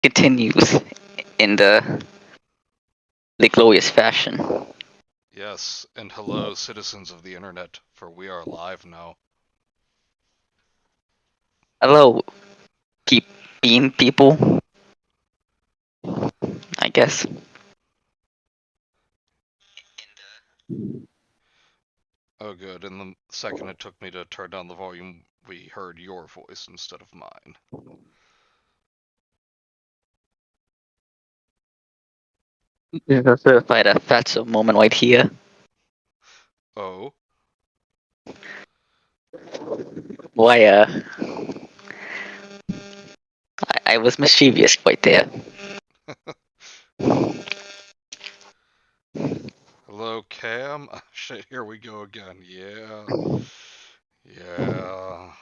continues in the glorious fashion. Yes, and hello, citizens of the internet, for we are live now. Hello, pe- bean people, I guess. Oh, good, and the second it took me to turn down the volume, we heard your voice instead of mine. This is a certified fatso moment right here. Oh? Why, I was mischievous right there. Hello, Cam? Shit, here we go again. Yeah. Yeah.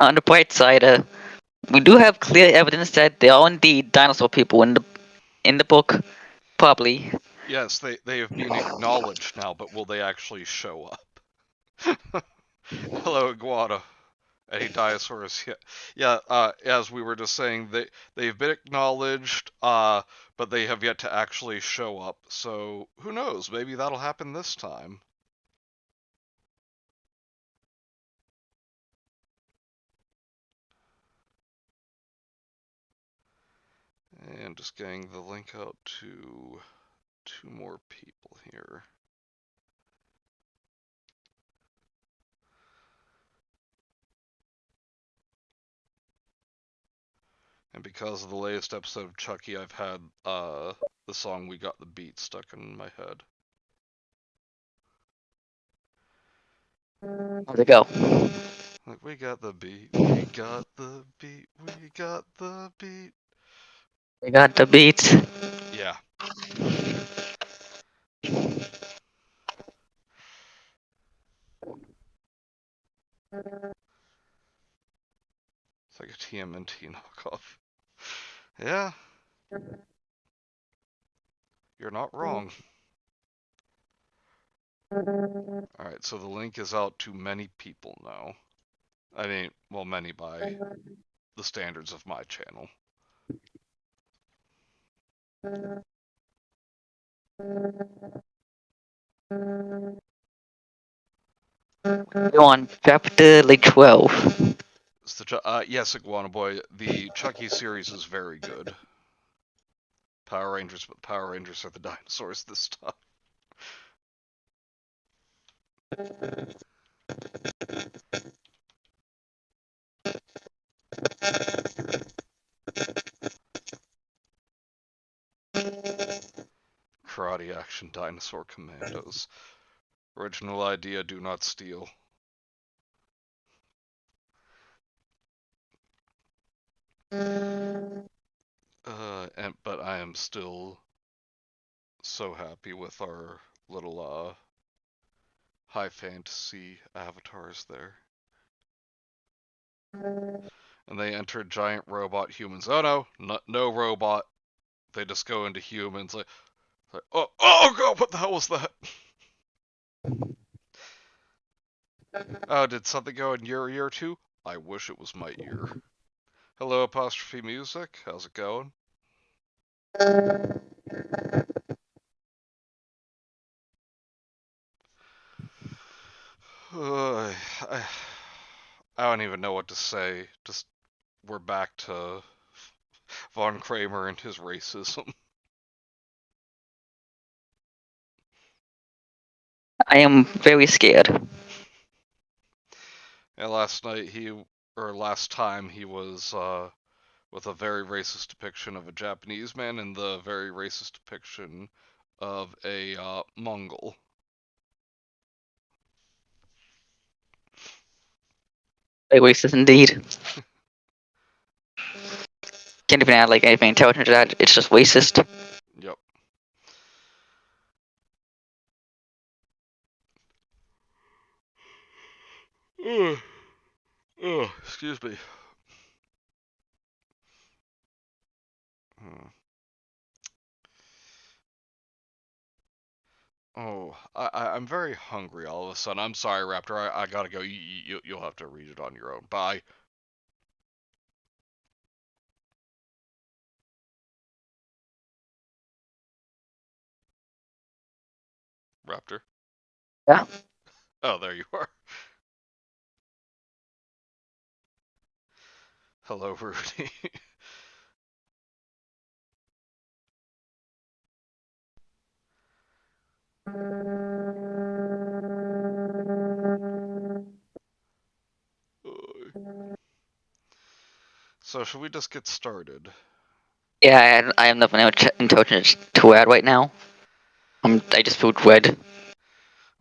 On the bright side, we do have clear evidence that there are indeed dinosaur people in the book. Probably. Yes, they have been acknowledged now, but will they actually show up? Hello, Iguana. Any dinosaurs? Yeah, yeah. As we were just saying, they've been acknowledged, but they have yet to actually show up. So who knows? Maybe that'll happen this time. And just getting the link out to two more people here. And because of the latest episode of Chucky, I've had the song "We Got the Beat" stuck in my head. How's it go? Like, we got the beat, we got the beat, we got the beat. We got the beats. Yeah. It's like a TMNT knockoff. Yeah, you're not wrong. Alright, so the link is out to many people now. I mean, well, many by the standards of my channel. We're on chapter like 12. It's the yes, Iguana Boy. The Chucky series is very good. Power Rangers, but Power Rangers are the dinosaurs this time. Karate Action Dinosaur Commandos. Original idea, do not steal. But I am still so happy with our little high fantasy avatars there. And they enter giant robot humans. Oh no, no robot. They just go into humans. Oh god, what the hell was that? Oh, did something go in your ear too? I wish it was my ear. Hello, apostrophe music. How's it going? I don't even know what to say. Just we're back to Von Kramer and his racism. I am very scared. And last time he was with a very racist depiction of a Japanese man and the very racist depiction of a Mongol. Very racist indeed. Can't even add like anything intelligent to that. It's just racist. Yep. Excuse me. Hmm. Oh, I'm very hungry all of a sudden. I'm sorry, Raptor. I gotta go. You'll have to read it on your own. Bye. Raptor? Yeah. Oh, there you are. Hello, Rudy. So, should we just get started? Yeah, I have nothing intelligent to add right now. I just feel dread.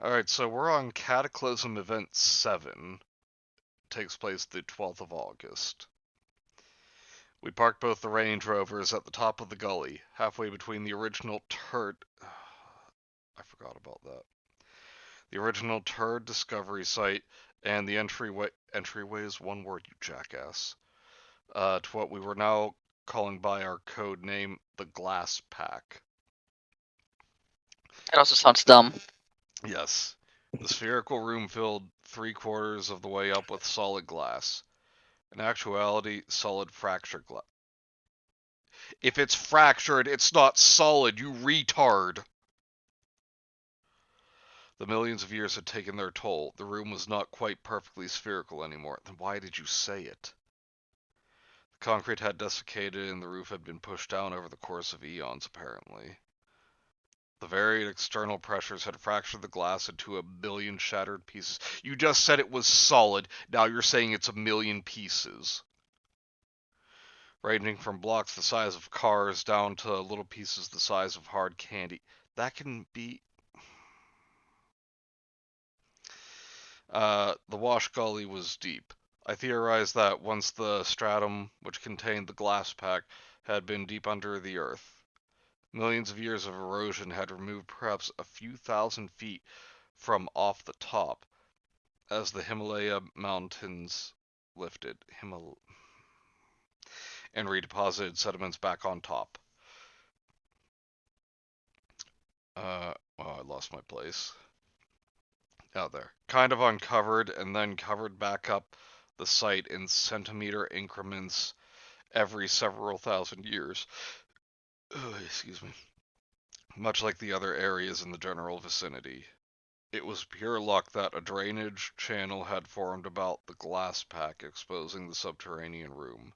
Alright, so we're on Cataclysm Event 7. It takes place the 12th of August. We parked both the Range Rovers at the top of the gully, halfway between the original turd. I forgot about that. The original turd discovery site and the entryway is one word, you jackass. To what we were now calling by our code name, the Glass Pack. That also sounds dumb. Yes. The spherical room filled 3/4 of the way up with solid glass. In actuality, solid fractured glass. If it's fractured, it's not solid, you retard! The millions of years had taken their toll. The room was not quite perfectly spherical anymore. Then why did you say it? The concrete had desiccated and the roof had been pushed down over the course of eons, apparently. The varied external pressures had fractured the glass into a billion shattered pieces. You just said it was solid, now you're saying it's a million pieces. Ranging from blocks the size of cars down to little pieces the size of hard candy. That can be... The wash gully was deep. I theorized that once the stratum, which contained the glass pack, had been deep under the earth. Millions of years of erosion had removed perhaps a few thousand feet from off the top, as the Himalaya mountains lifted and redeposited sediments back on top. Oh, I lost my place. Out there. Kind of uncovered and then covered back up the site in centimeter increments every several thousand years. Excuse me. Much like the other areas in the general vicinity. It was pure luck that a drainage channel had formed about the glass pack, exposing the subterranean room.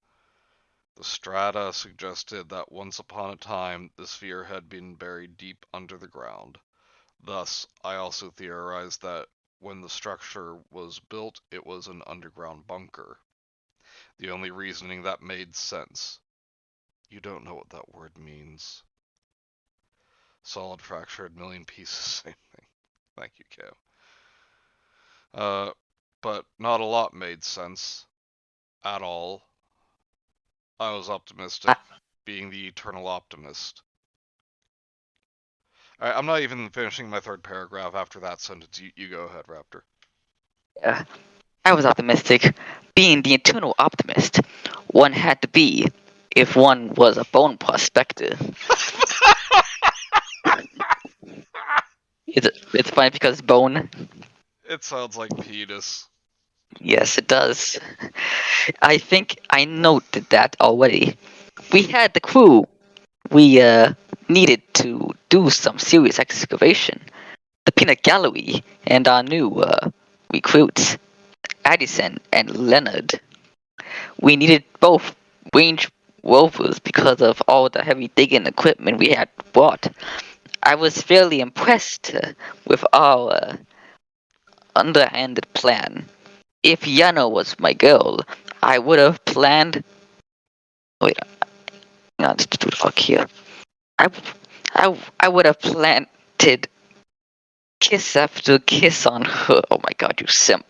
The strata suggested that once upon a time the sphere had been buried deep under the ground. Thus, I also theorized that when the structure was built, it was an underground bunker. The only reasoning that made sense. You don't know what that word means. Solid fractured, million pieces, same thing. Thank you, Ko. But not a lot made sense. At all. I was optimistic, being the eternal optimist. I'm not even finishing my third paragraph after that sentence. You go ahead, Raptor. Yeah. I was optimistic. Being the eternal optimist, one had to be if one was a bone prospector. It's funny because bone. It sounds like penis. Yes, it does. I think I noted that already. We had the crew. We needed to do some serious excavation. The peanut gallery and our new recruits, Addison and Leonard. We needed both Range Rovers because of all the heavy digging equipment we had brought. I was fairly impressed with our underhanded plan. If Yana was my girl, I would have planned. Wait, hang on, what the fuck here? I would have planted kiss after kiss on her. Oh my god, you simp.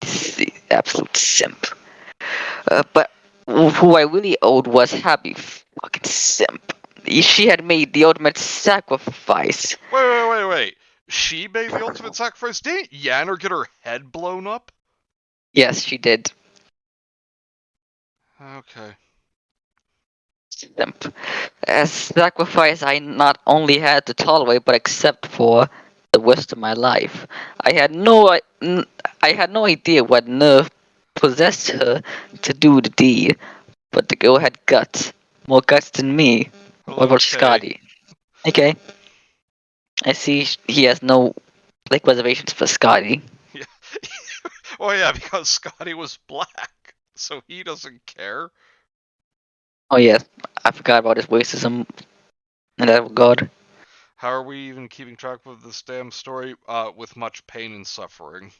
This is the absolute simp. But who I really owed was Happy fucking simp. She had made the ultimate sacrifice. Wait. She made the ultimate sacrifice? Didn't Yanner get her head blown up? Yes, she did. Okay. Simp. A sacrifice I not only had to tolerate but accept for the rest of my life. I had no idea what nerve possessed her to do the deed, but the girl had guts. More guts than me. What Hello, about Kay. Scotty? Okay. I see he has no reservations for Scotty. Yeah. Oh yeah, because Scotty was black, so he doesn't care. Oh yes, I forgot about his racism in that regard. How are we even keeping track of this damn story? With much pain and suffering.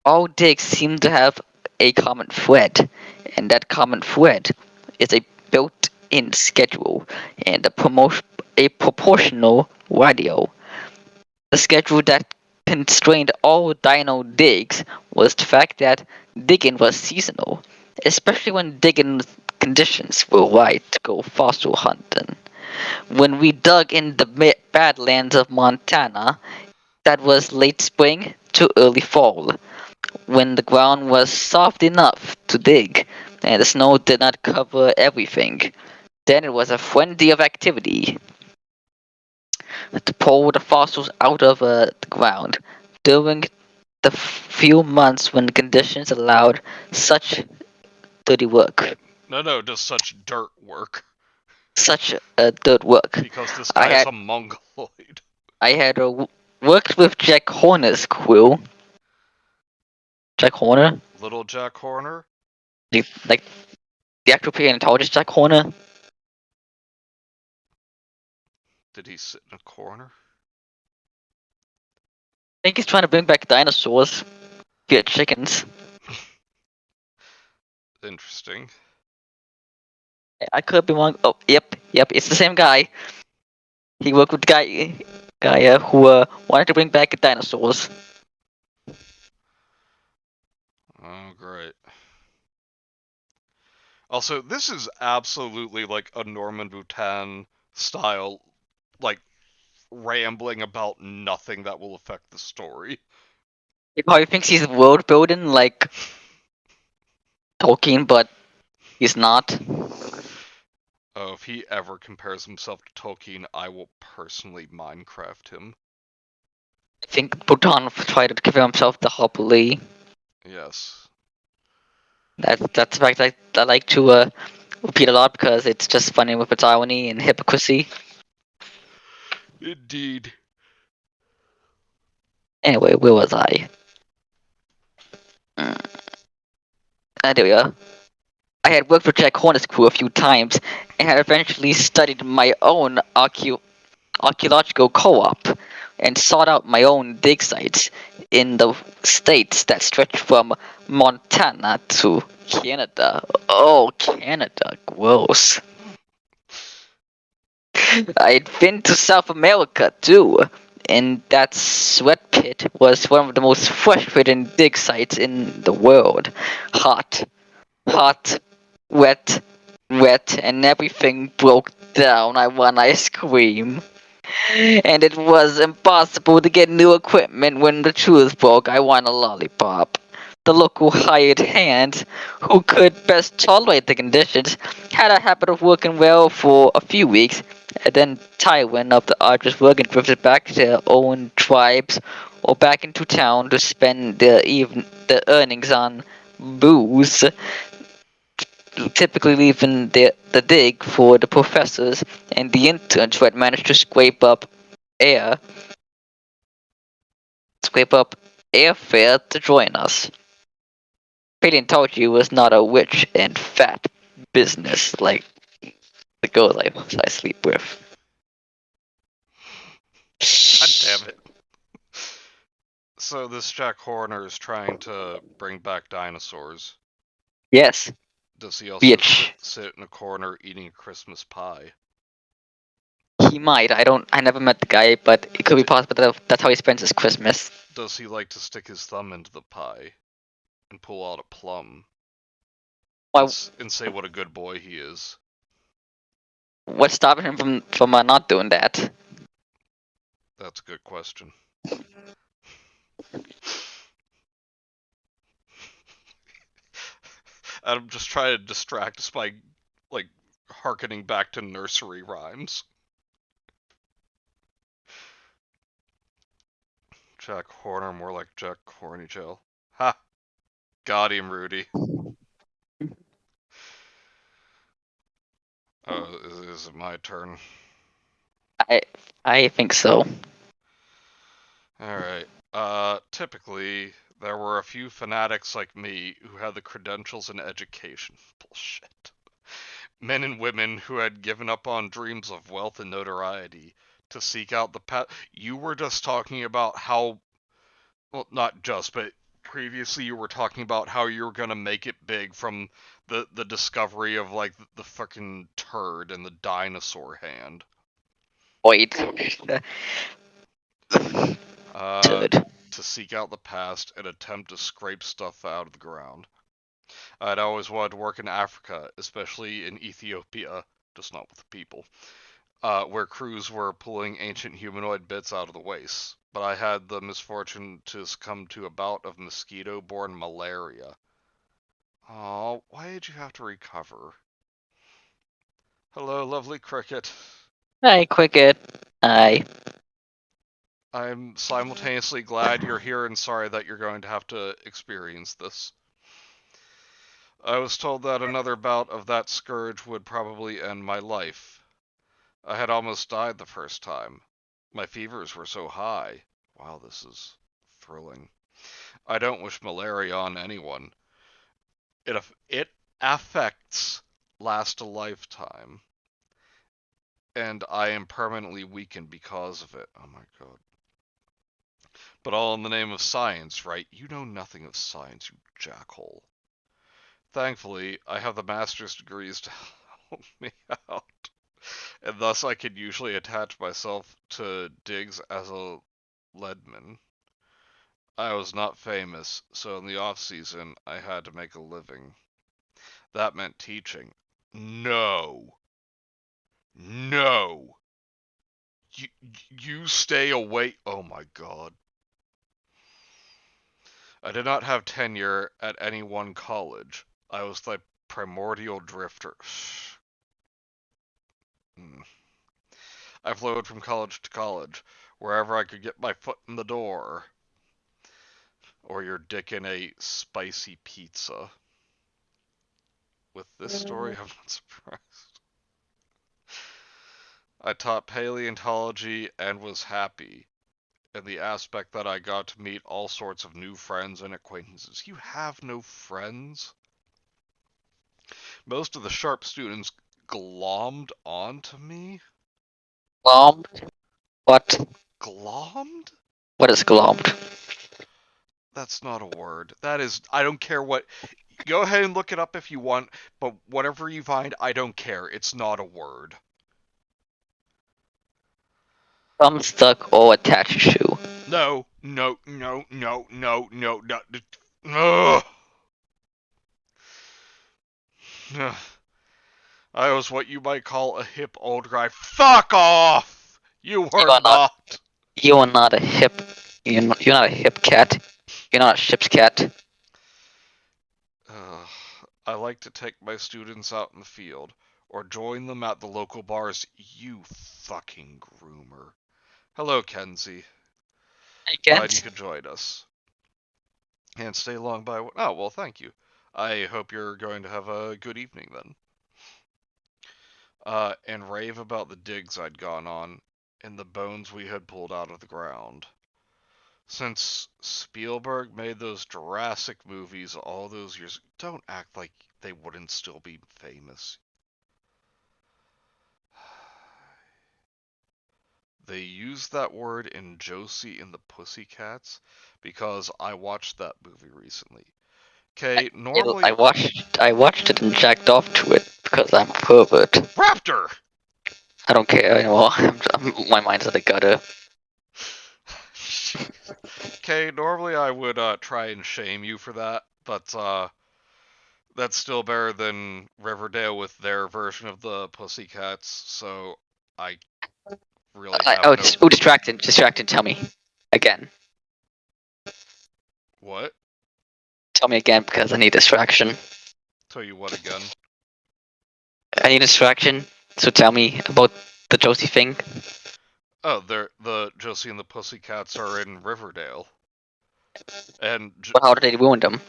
All digs seem to have a common thread, and that common thread is a built-in schedule and a proportional radio. The schedule that constrained all dino digs was the fact that digging was seasonal, especially when digging conditions were right to go fossil hunting. When we dug in the Badlands of Montana, that was late spring to early fall, when the ground was soft enough to dig and the snow did not cover everything. Then it was a frenzy of activity to pull the fossils out of the ground. During the few months when the conditions allowed such dirty work, No, just such dirt work. such dirt work, Because this I guy is had a mongoloid. I had worked with Jack Horner's crew. Jack Horner, Little Jack Horner? like the actual paleontologist Jack Horner. Did he sit in a corner? I think he's trying to bring back dinosaurs via chickens. Interesting. I could be wrong. Oh, yep, it's the same guy. He worked with the guy who wanted to bring back dinosaurs. Oh, great. Also, this is absolutely like a Norman Bhutan style, like, rambling about nothing that will affect the story. He probably thinks he's world building like Tolkien, but he's not. Oh, if he ever compares himself to Tolkien, I will personally Minecraft him. I think Bhutan tried to give himself the Hop Lee. Yes. That's a fact I like to repeat a lot because it's just funny with its irony and hypocrisy. Indeed. Anyway, where was I? Mm. There we are. I had worked with Jack Horner's crew a few times and had eventually studied my own archaeological co-op and sought out my own dig sites in the states that stretch from Montana to Canada. Oh, Canada, gross. I'd been to South America too, and that sweat pit was one of the most frustrating dig sites in the world. Hot, wet, and everything broke down. I scream. And it was impossible to get new equipment when the tools broke. I want a lollipop. The local hired hand, who could best tolerate the conditions, had a habit of working well for a few weeks, and then tiring of the arduous work and drifted back to their own tribes or back into town to spend their earnings on booze, typically leaving the dig for the professors and the interns who had managed to air scrape up airfare to join us. Paleontology was not a rich and fat business like the girls I sleep with. God damn it. So this Jack Horner is trying to bring back dinosaurs. Yes, Does he also bitch. sit in a corner eating a Christmas pie? He might. I never met the guy, but it could be possible that's how he spends his Christmas. Does he like to stick his thumb into the pie and pull out a plum Why? and say what a good boy he is? What's stopping him from not doing that? That's a good question. I'm just trying to distract us by, like, harkening back to nursery rhymes. Jack Horner, more like Jack Hornytail. Ha! Got him, Rudy. Is it my turn? I think so. Alright. Typically, there were a few fanatics like me who had the credentials and education. Bullshit. Men and women who had given up on dreams of wealth and notoriety to seek out the path. You were just talking about how, well, not just, but previously you were talking about how you were gonna make it big from the discovery of like the fucking turd and the dinosaur hand. Wait. Uh, Turd. to seek out the past and attempt to scrape stuff out of the ground. I'd always wanted to work in Africa, especially in Ethiopia, just not with the people, where crews were pulling ancient humanoid bits out of the waste. But I had the misfortune to succumb to a bout of mosquito-borne malaria. Oh, why did you have to recover? Hello, lovely cricket. Hi, Cricket. Hi. I'm simultaneously glad you're here and sorry that you're going to have to experience this. I was told that another bout of that scourge would probably end my life. I had almost died the first time. My fevers were so high. Wow, this is thrilling. I don't wish malaria on anyone. It affects last a lifetime, and I am permanently weakened because of it. Oh my god. But all in the name of science, right? You know nothing of science, you jackhole. Thankfully, I have the master's degrees to help me out, and thus I could usually attach myself to digs as a leadman. I was not famous, so in the off season I had to make a living. That meant teaching. No. No. You, you stay away. Oh my god. I did not have tenure at any one college. I was the primordial drifter. I flowed from college to college, wherever I could get my foot in the door. Or your dick in a spicy pizza. With this story, I'm not surprised. I taught paleontology and was happy in the aspect that I got to meet all sorts of new friends and acquaintances. You have no friends? Most of the sharp students glommed onto me? Glommed? What? Glommed? What is glommed? That's not a word. That is, I don't care what. Go ahead and look it up if you want, but whatever you find, I don't care. It's not a word. Thumb stuck or attached to. No, no, no, no, no, no, no. Ugh. Ugh. I was what you might call a hip old guy. Fuck off! You You are are not. not. You are not a hip. You're not a hip cat. You're not a ship's cat. I like to take my students out in the field, or join them at the local bars. You fucking groomer. Hello, Kenzie. I Glad you guess. could join us. And stay long by. Oh, well, thank you. I hope you're going to have a good evening then. And rave about the digs I'd gone on, and the bones we had pulled out of the ground. Since Spielberg made those Jurassic movies all those years, don't act like they wouldn't still be famous. They used that word in Josie and the Pussycats because I watched that movie recently. Okay, normally I watched it and jacked off to it because I'm a pervert. Raptor. I don't care anymore. My mind's in the gutter. Okay, normally I would try and shame you for that, but that's still better than Riverdale with their version of the Pussycats. So I really have no. Distracted. Tell me again. What? Tell me again because I need distraction. Tell you what again? I need distraction. So tell me about the Josie thing. Oh, the Josie and the Pussycats are in Riverdale, and But how did they ruin them?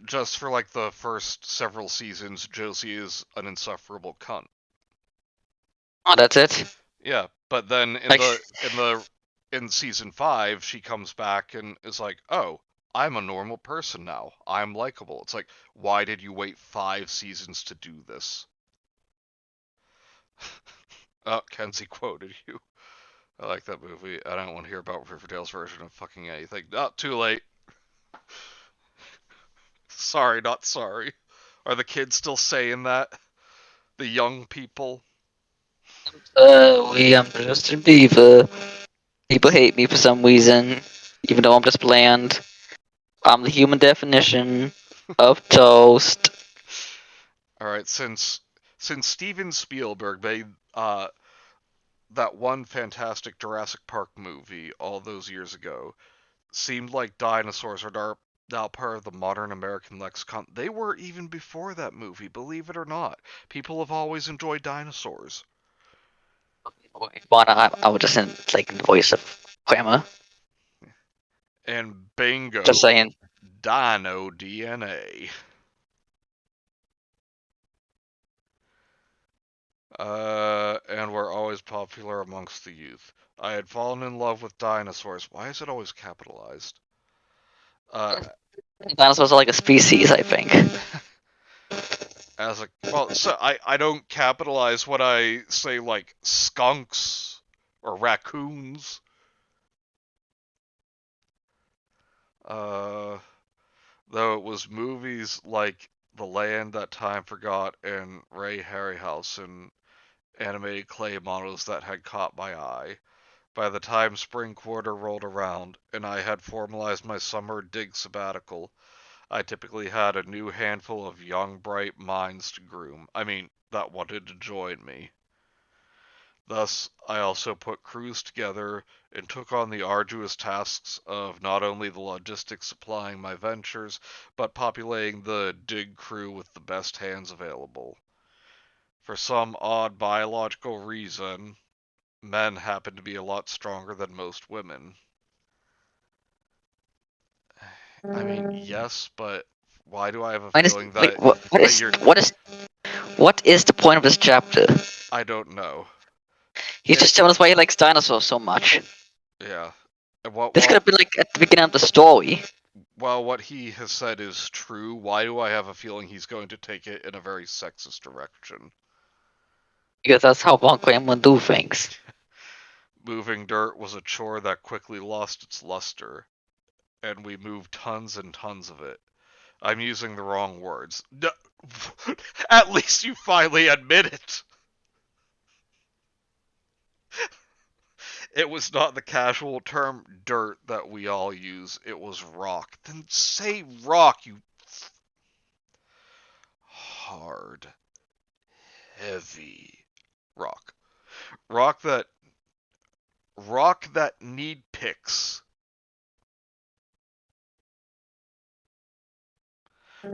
just for like the first several seasons, Josie is an insufferable cunt. Oh, that's it. Yeah, but then Like, in season 5, she comes back and is like, "Oh, I'm a normal person now. I'm likable." It's like, why did you wait 5 seasons to do this? Oh, Kenzie quoted you. I like that movie. I don't want to hear about Riverdale's version of fucking anything. Not too late. Sorry, not sorry. Are the kids still saying that? The young people? we am Justin Bieber. People hate me for some reason, even though I'm just bland. I'm the human definition of toast. All right, since Steven Spielberg made that one fantastic Jurassic Park movie all those years ago, seemed like dinosaurs are now part of the modern American lexicon. They were even before that movie, believe it or not. People have always enjoyed dinosaurs. But I would just in like the voice of Grandma. And Just bingo, saying. dino DNA. And were always popular amongst the youth. I had fallen in love with dinosaurs. Why is it always capitalized? Uh, Dinosaurs are like a species, I think. as a well, so I don't capitalize when I say like skunks or raccoons. Uh, though it was movies like The Land That Time Forgot and Ray Harryhausen animated clay models that had caught my eye. By the time spring quarter rolled around and I had formalized my summer dig sabbatical, I typically had a new handful of young, bright minds to groom. I mean, that wanted to join me. Thus, I also put crews together and took on the arduous tasks of not only the logistics supplying my ventures, but populating the dig crew with the best hands available. For some odd biological reason, men happen to be a lot stronger than most women. I mean, yes, but why do I have a Wait, feeling that that you're what is the point of this chapter? I don't know. He's It just telling us why he likes dinosaurs so much. yeah. What This could have been like at the beginning of the story, while what he has said is true, why do I have a feeling he's going to take it in a very sexist direction? because that's how Von Graham would do things. Moving dirt was a chore that quickly lost its luster, and we moved tons and tons of it. I'm using the wrong words. No, at least you finally admit it. It was not the casual term dirt that we all use. It was rock. Then say rock, you hard, heavy rock. Rock that need picks.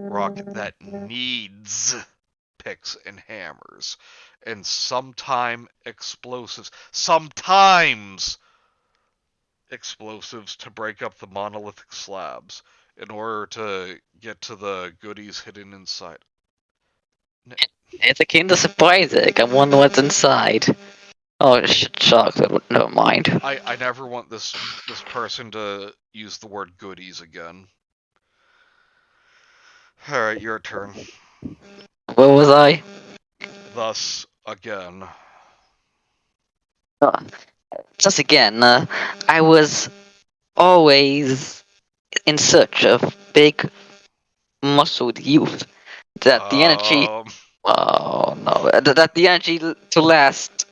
Rock that needs picks and hammers. And sometimes explosives to break up the monolithic slabs in order to get to the goodies hidden inside. It's a kind of surprising. I wonder what's inside. Oh, chocolate. Never mind. I never want this person to use the word goodies again. Alright, your turn. Where was I? Thus, again. Uh, just again, I was always in search of big, muscled youth. That the energy. Um, Oh no! That the energy to last.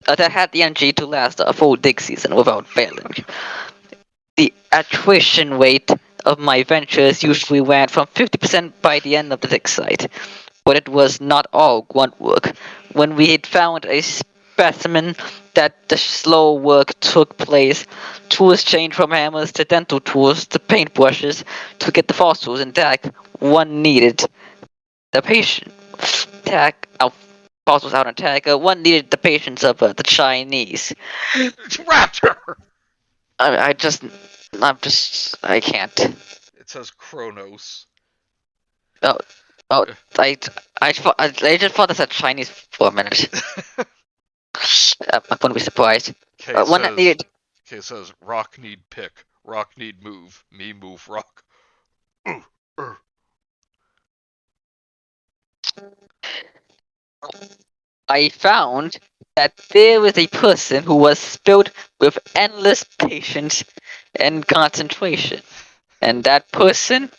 That had the energy to last a full dig season without failing. The attrition rate of my ventures usually ran from 50% by the end of the dig site, but it was not all grunt work. When we had found a specimen that the slow work took place, tools changed from hammers to dental tools to paintbrushes to get the fossils intact. One needed the patient tack of fossils out intact. One needed the patience of the Chinese. Raptor! I just, I can't. It says Kronos. Oh, oh, I just thought that said Chinese for a minute. I wouldn't be surprised. K One that says, needed. K says, rock need pick, rock need move, me move rock. I found that there was a person who was built with endless patience and concentration, and that person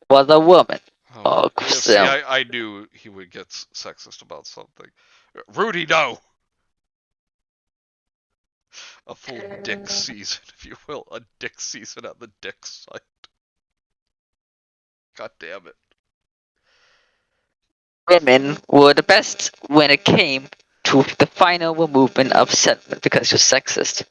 was a woman. Oh, Oh, yeah, see, so I knew he would get sexist about something. Rudy, no! A full dick season, if you will. A dick season at the dick site. God damn it. women were the best when it came to the final movement of settlement because you're sexist.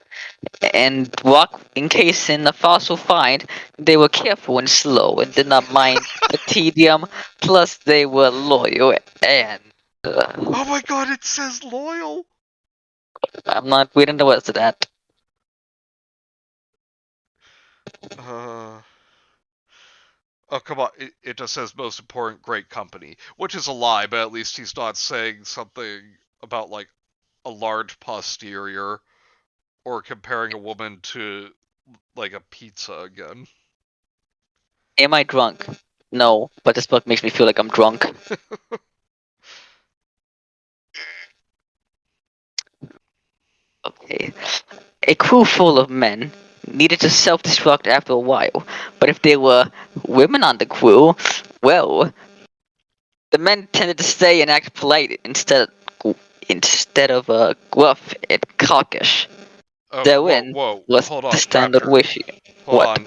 And walk in case in the fossil find, they were careful and slow and did not mind the tedium. Plus, they were loyal and. Oh my god, it says loyal! I'm not reading the words of that. Oh, come on. It just says most important, great company. Which is a lie, but at least he's not saying something about, like, a large posterior or comparing a woman to, like, a pizza again. Am I drunk? No, but this book makes me feel like I'm drunk. Okay. A crew full of men needed to self-destruct after a while, but if there were women on the crew, well, the men tended to stay and act polite instead of gruff and cockish. Therein Whoa. was Hold the on, standard Rapture. wish. Hold What? on.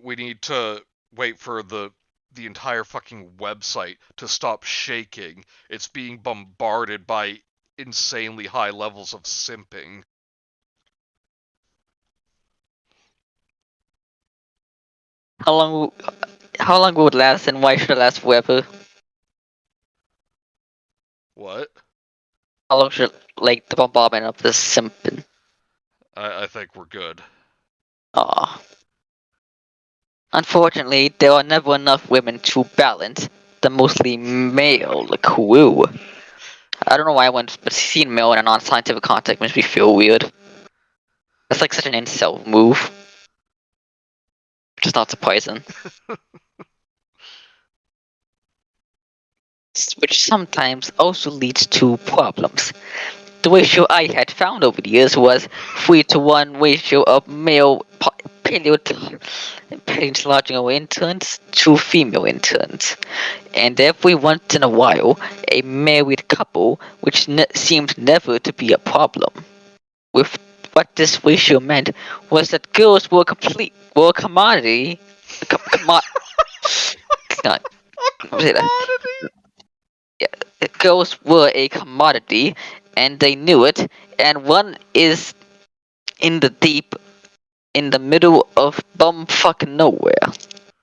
We need to wait for the entire fucking website to stop shaking. It's being bombarded by insanely high levels of simping. How long? How long will it last, and why should it last forever? What? How long should like the bombardment of this simping? I think we're good. Aw. Unfortunately, there are never enough women to balance the mostly male crew. I don't know why I went, but seeing male in a non-scientific context makes me feel weird. That's like such an incel move, which is not surprising. Which sometimes also leads to problems. The ratio I had found over the years was 3-to-1 ratio of male paleontological interns to female interns. And every once in a while, a married couple, which seemed never to be a problem. With what this ratio meant was that girls were a commodity. Not, A commodity? girls were a commodity, and they knew it. And one is in the middle of bumfuck nowhere.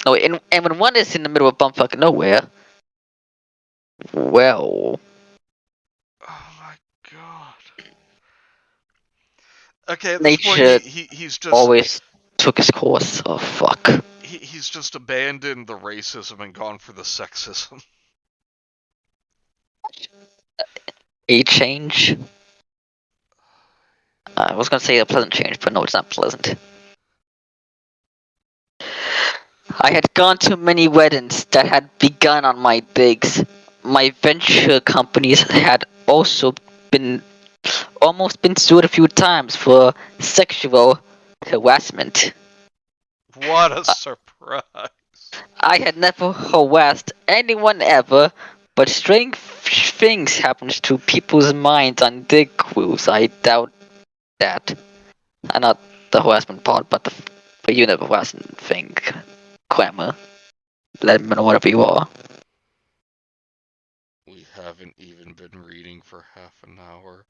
No, and when one is in the middle of bumfuck nowhere, well, Oh my god. Okay, at this point, nature he's just always took his course. Oh fuck. he's just abandoned the racism and gone for the sexism. A change. I was gonna say a pleasant change, but no, it's not pleasant. I had gone to many weddings that had begun on my digs. My venture companies had also been almost been sued a few times for sexual harassment. What a surprise. I had never harassed anyone ever, but strange things happens to people's minds on dig crews. I doubt that. Not the harassment part, but the unit harassment thing. Clamor. Leadman or whatever you are. We haven't even been reading for half an hour,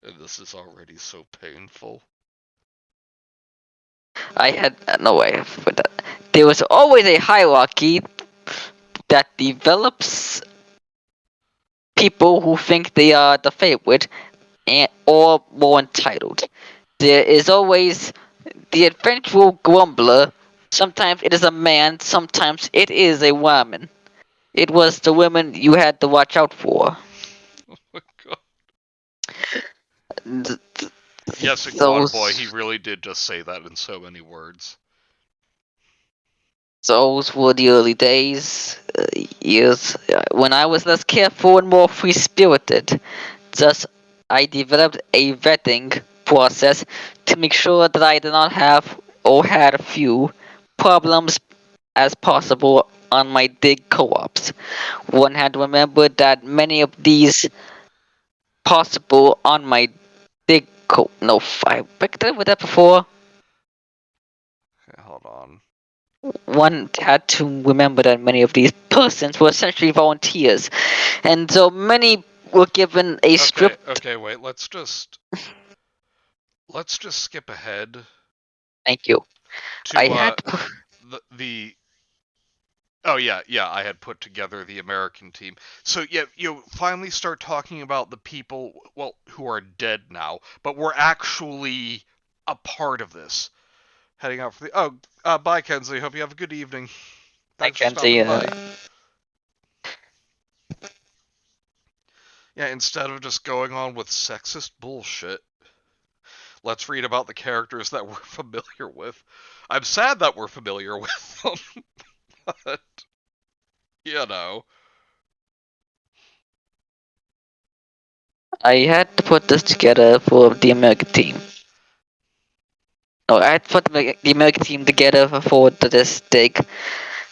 and this is already so painful. I had no way with that. There was always a hierarchy that develops people who think they are the favorite or more entitled. There is always the eventual grumbler. Sometimes it is a man, sometimes it is a woman. It was the women you had to watch out for. Oh my god. Yes, Iguana Boy, he those really did just say that in so many words. those were the early days, years when I was less careful and more free spirited. Thus, I developed a vetting process to make sure that I did not have or had a few problems as possible on my dig co-ops. One had to remember that many of these possible on my dig co no I picked up with that before. Okay, hold on. One had to remember that many of these persons were essentially volunteers, and so many were given a Okay, script. okay, wait. Let's just skip ahead Thank you. I to had the oh yeah, I had put together the American team. So yeah, you finally start talking about the people, well, who are dead now, but were actually a part of this. Heading out for the bye Kenzie. Hope you have a good evening. I Thanks for can say stopping by. Yeah, instead of just going on with sexist bullshit, let's read about the characters that we're familiar with. I'm sad that we're familiar with them, but you know. I had to put this together for the American team. No, I had to put the American team together for this dig.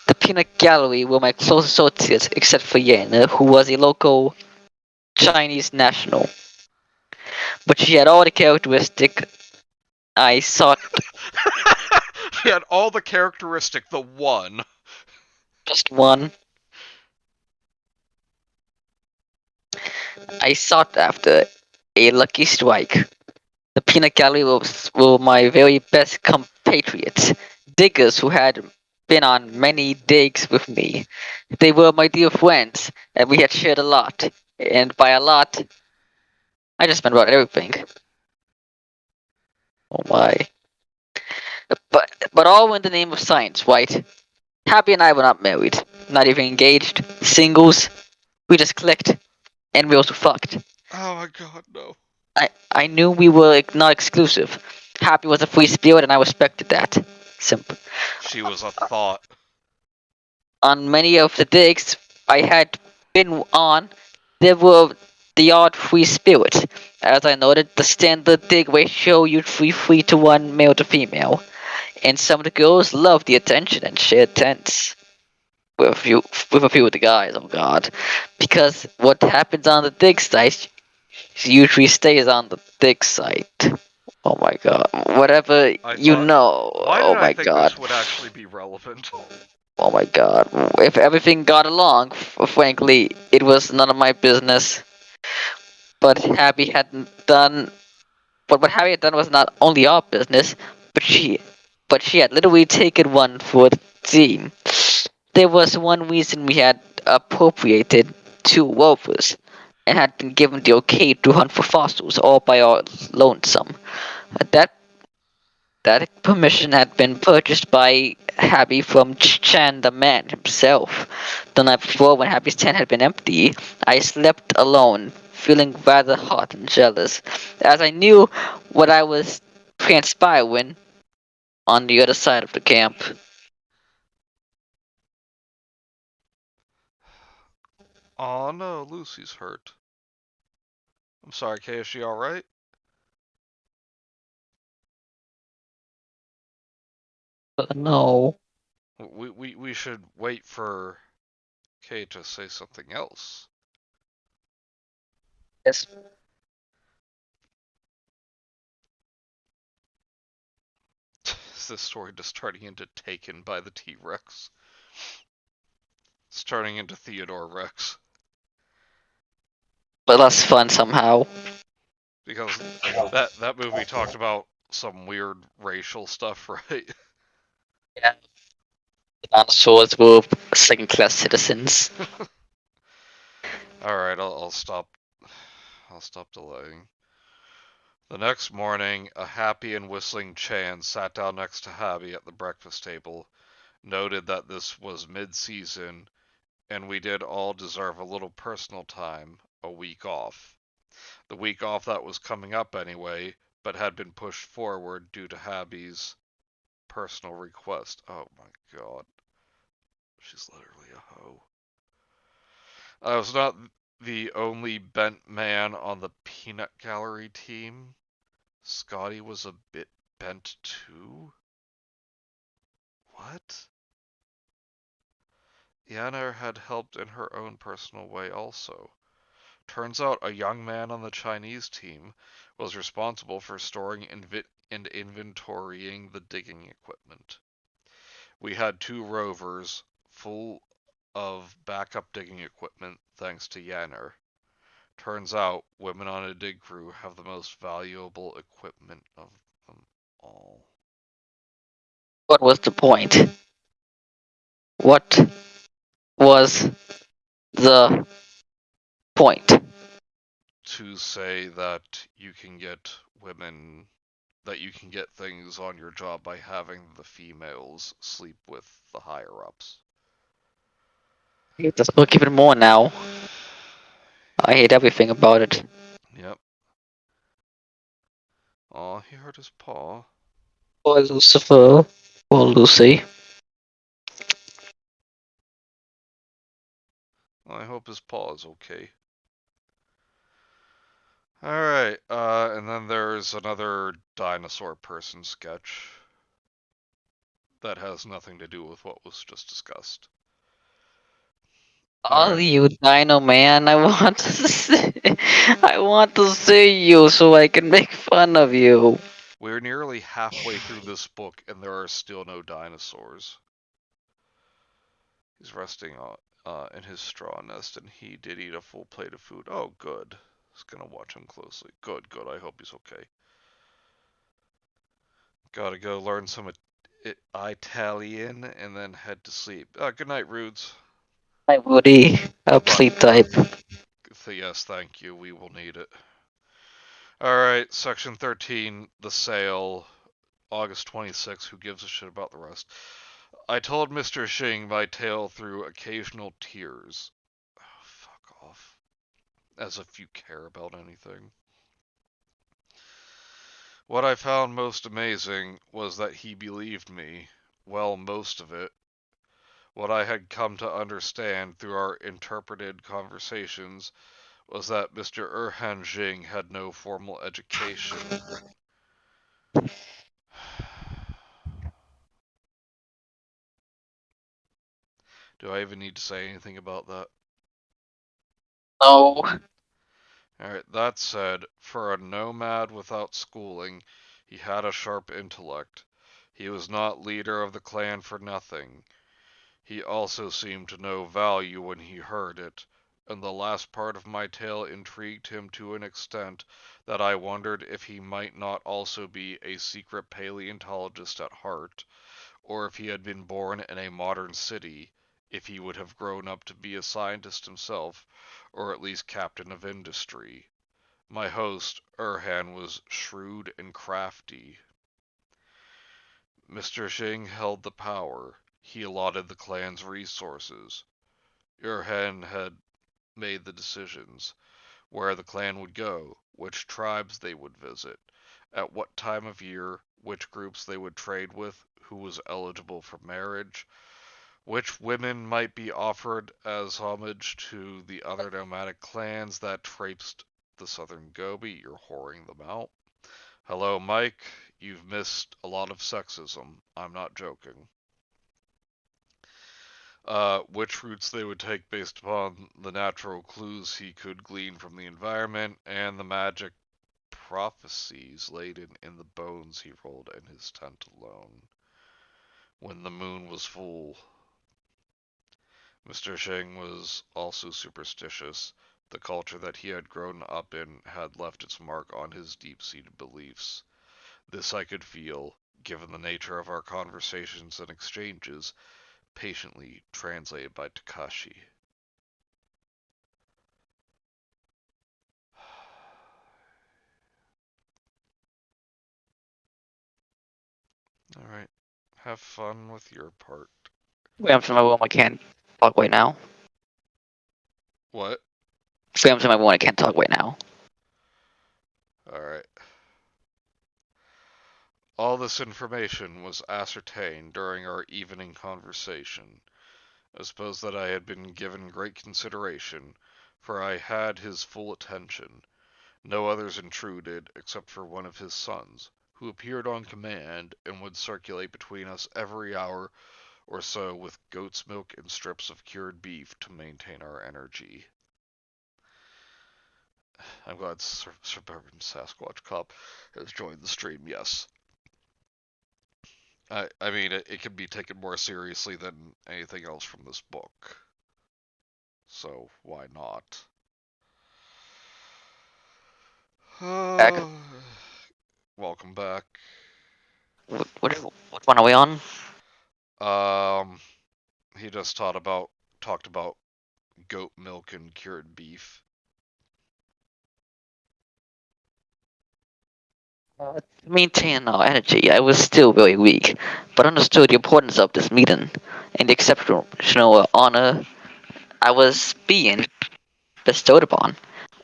The peanut gallery were my close associates, except for Yana, who was a local Chinese national. But she had all the characteristic I sought. He had all the characteristic, the one. Just one. I sought after a lucky strike. The peanut gallery were my very best compatriots, diggers who had been on many digs with me. They were my dear friends, and we had shared a lot. And by a lot, I just meant about everything. Oh my. But all in the name of science, right? Happy and I were not married, not even engaged, singles. We just clicked, and we also fucked. Oh my god, no. I knew we were not exclusive. Happy was a free spirit, and I respected that. Simple. She was a thought. On many of the digs I had been on, there were the odd free spirit. As I noted, the standard dig ratio usually 3 to 1 male to female, and some of the girls loved the attention and shared tents with a few of the guys. Oh god, because what happens on the dig site usually stays on the dig site. Oh my god, whatever I you thought, know. why did Oh I my think god. this would actually be relevant? Oh my god. If everything got along, frankly, it was none of my business. But Happy hadn't done. But what Happy had done was not only our business, but she had literally taken one for the team. There was one reason we had appropriated 2 rovers and had been given the okay to hunt for fossils all by our lonesome. That That permission had been purchased by Happy from Chan the man himself. The night before, when Happy's tent had been empty, I slept alone, feeling rather hot and jealous, as I knew what I was transpiring on the other side of the camp. Oh no, Lucy's hurt. I'm sorry, Kay, is she alright? No. We should wait for Kay to say something else. Yes. Is this story just turning into Taken by the T-Rex? It's turning into Theodore Rex. But less fun somehow. Because that movie talked about some weird racial stuff, right? Yeah. The dinosaurs were second class citizens. Alright, I'll stop. I'll stop delaying. The next morning, a happy and whistling Chan sat down next to Habby at the breakfast table, noted that this was mid-season, and we did all deserve a little personal time, a week off. The week off that was coming up anyway, but had been pushed forward due to Habby's personal request. Oh my god. She's literally a hoe. I was not the only bent man on the peanut gallery team. Scotty was a bit bent too? What? Yana had helped in her own personal way also. Turns out a young man on the Chinese team was responsible for storing and inventorying the digging equipment. We had 2 rovers full of backup digging equipment thanks to Yanner. Turns out women on a dig crew have the most valuable equipment of them all. What was the point? What was the point? To say that you can get women, that you can get things on your job by having the females sleep with the higher ups. I hate this book even more now. I hate everything about it. Yep. Aw, he hurt his paw. Poor Lucifer. Poor Lucy. I hope his paw is okay. Alright, and then there's another dinosaur person sketch that has nothing to do with what was just discussed. All Alright, you Dino Man, I want to see, I want to see you so I can make fun of you. we're nearly halfway through this book and there are still no dinosaurs. He's resting in his straw nest and he did eat a full plate of food. Oh, good. I was gonna watch him closely. Good, good. I hope he's okay. Gotta go learn some Italian and then head to sleep. Good night, Rudes. Hi Woody, I'll Goodbye. sleep type. Yes, thank you. We will need it. Alright, section 13, the sale, August 26th. Who gives a shit about the rest? I told Mr. Xing my tale through occasional tears. Oh, fuck off. As if you care about anything. What I found most amazing was that he believed me. Well, most of it. What I had come to understand through our interpreted conversations was that Mr. Erhan Jing had no formal education. Do I even need to say anything about that? No. Alright, that said, for a nomad without schooling, he had a sharp intellect. He was not leader of the clan for nothing. He also seemed to know value when he heard it, and the last part of my tale intrigued him to an extent that I wondered if he might not also be a secret paleontologist at heart, or if he had been born in a modern city, if he would have grown up to be a scientist himself, or at least captain of industry. My host, Erhan, was shrewd and crafty. Mr. Xing held the power. He allotted the clan's resources. Erhan had made the decisions, where the clan would go, which tribes they would visit, at what time of year, which groups they would trade with, who was eligible for marriage, which women might be offered as homage to the other nomadic clans that traipsed the southern Gobi. You're whoring them out. Hello, Mike. You've missed a lot of sexism. I'm not joking. Which routes they would take based upon the natural clues he could glean from the environment and the magic prophecies laden in the bones he rolled in his tent alone. When the moon was full, Mr. Sheng was also superstitious. The culture that he had grown up in had left its mark on his deep-seated beliefs. This I could feel, given the nature of our conversations and exchanges, patiently translated by Takashi. Alright, have fun with your part. Wait, I'm to my room, I can't talk right now. What? Wait, I'm to my room, I can't talk right now. Alright. All this information was ascertained during our evening conversation. I suppose that I had been given great consideration, for I had his full attention. No others intruded except for one of his sons, who appeared on command and would circulate between us every hour or so with goat's milk and strips of cured beef to maintain our energy. I'm glad Suburban Sasquatch Cop has joined the stream, yes. I mean, it can be taken more seriously than anything else from this book. So, why not? Back. Welcome back. What one are we on? He just talked about goat milk and cured beef. To maintain our energy, I was still very weak, but understood the importance of this meeting and the exceptional honor I was being bestowed upon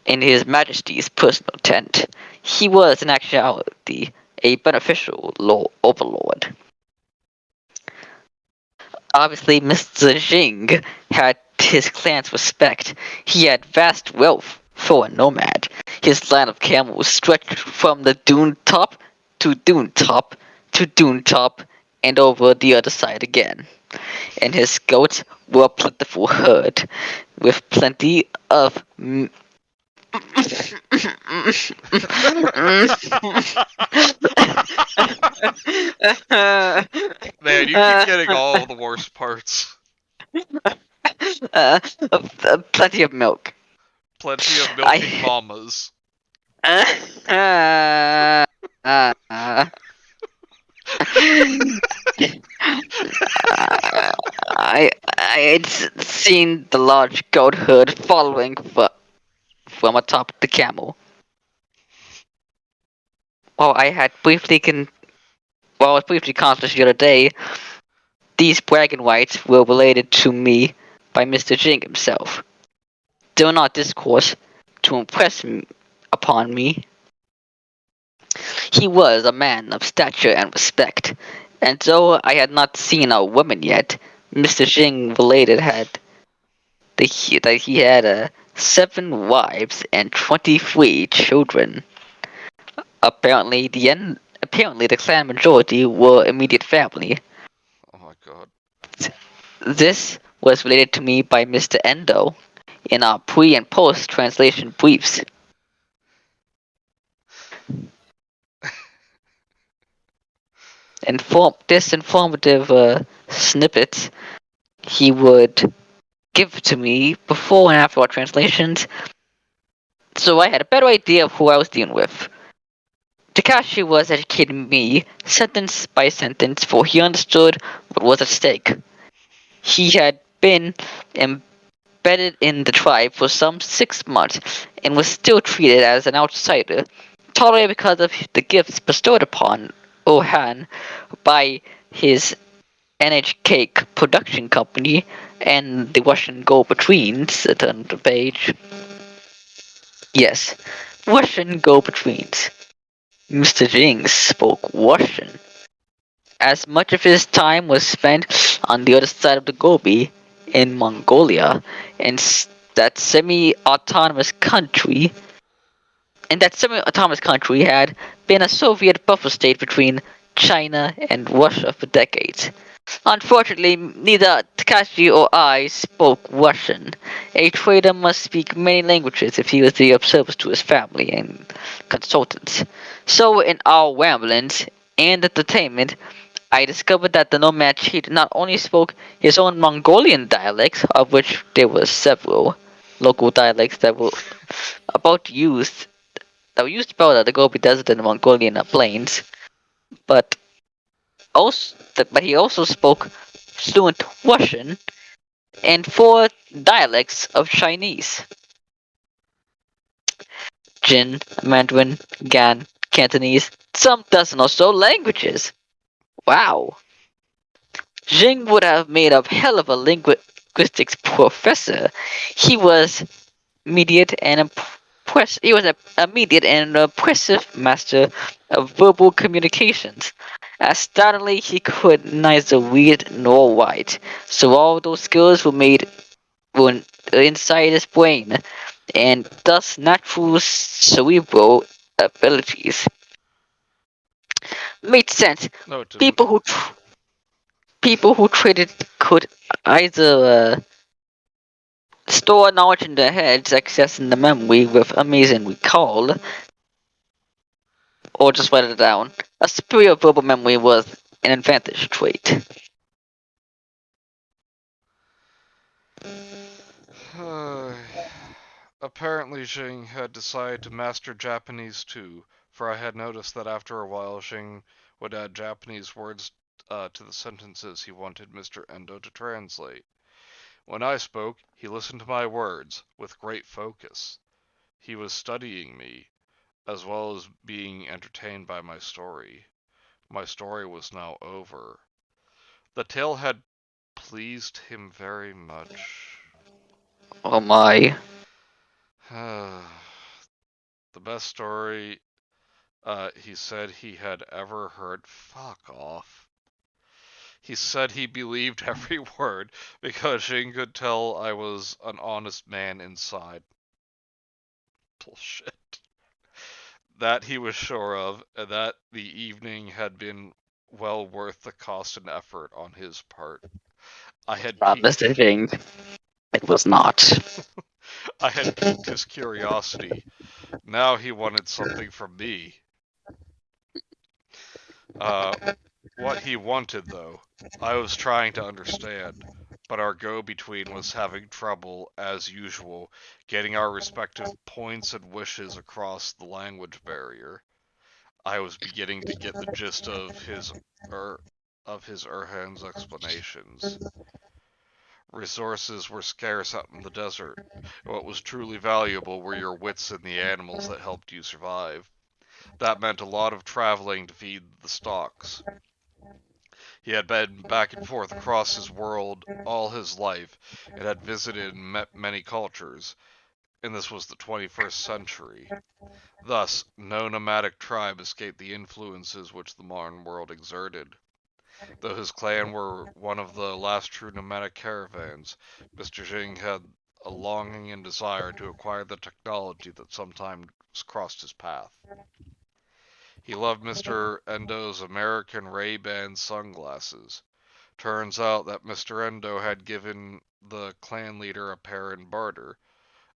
in His Majesty's personal tent. He was in actuality a beneficial overlord. Obviously, Mr. Jing had his clan's respect. He had vast wealth for a nomad. His line of camels stretched from the dune top to dune top to dune top and over the other side again. And his goats were a plentiful herd, with plenty of Man, you keep getting all the worst parts. Plenty of milk. Plenty of milking mamas. I had seen the large goat herd following from atop the camel. While I had briefly while I was briefly conscious the other day, these bragging rights were related to me by Mr. Jing himself. They were not discourse to impress upon me. He was a man of stature and respect, and though I had not seen a woman yet, Mr. Jing related that he had 7 wives and 23 children. Apparently, the clan majority were immediate family. Oh my god. This was related to me by Mr. Endo in our pre- and post-translation briefs. This informative snippet he would give to me before and after our translations, so I had a better idea of who I was dealing with. Takashi was educating me sentence by sentence, for he understood what was at stake. He had been embedded in the tribe for some 6 months and was still treated as an outsider, tolerated because of the gifts bestowed upon Ohan by his NHK production company and the Russian go-betweens. Turn the page. Yes, Russian go-betweens. Mr. Jing spoke Russian. As much of his time was spent on the other side of the Gobi, in Mongolia, and that semi-autonomous country. And that semi-autonomous country had been a Soviet buffer state between China and Russia for decades. Unfortunately, neither Takashi or I spoke Russian. A trader must speak many languages if he was to be of service to his family and consultants. So, in our ramblings and entertainment, I discovered that the nomad chief not only spoke his own Mongolian dialects, of which there were several local dialects that were used about the Gobi Desert and the Mongolian plains, but he also spoke fluent Russian and 4 dialects of Chinese: Jin, Mandarin, Gan, Cantonese, some dozen or so languages. Wow. Jing would have made a hell of a linguistics professor. He was immediate and an immediate and impressive master of verbal communications. Astoundingly, he could neither read nor write, so all those skills were inside his brain, and thus natural cerebral abilities. Made sense. No, it didn't. People who people who traded could either store knowledge in their heads, accessing the memory with amazing recall, or just write it down. A superior verbal memory was an advantage trait. Apparently, Xing had decided to master Japanese too, for I had noticed that after a while Xing would add Japanese words to the sentences he wanted Mr. Endo to translate. When I spoke, he listened to my words with great focus. He was studying me, as well as being entertained by my story. My story was now over. The tale had pleased him very much. Oh my. The best story he said he had ever heard. Fuck off. He said he believed every word because Jing could tell I was an honest man inside. Bullshit. That he was sure of, and that the evening had been well worth the cost and effort on his part. I had Not piqued Mr. Thing. It was not. I had piqued his curiosity. Now he wanted something from me. Uh, what he wanted, though, I was trying to understand, but our go-between was having trouble, as usual, getting our respective points and wishes across the language barrier. I was beginning to get the gist of his Urhan's explanations. Resources were scarce out in the desert. What was truly valuable were your wits and the animals that helped you survive. That meant a lot of traveling to feed the stocks. He had been back and forth across his world all his life and had visited and met many cultures, and this was the 21st century. Thus, no nomadic tribe escaped the influences which the modern world exerted. Though his clan were one of the last true nomadic caravans, Mr. Jing had a longing and desire to acquire the technology that sometimes crossed his path. He loved Mr. Endo's American Ray-Ban sunglasses. Turns out that Mr. Endo had given the clan leader a pair in barter.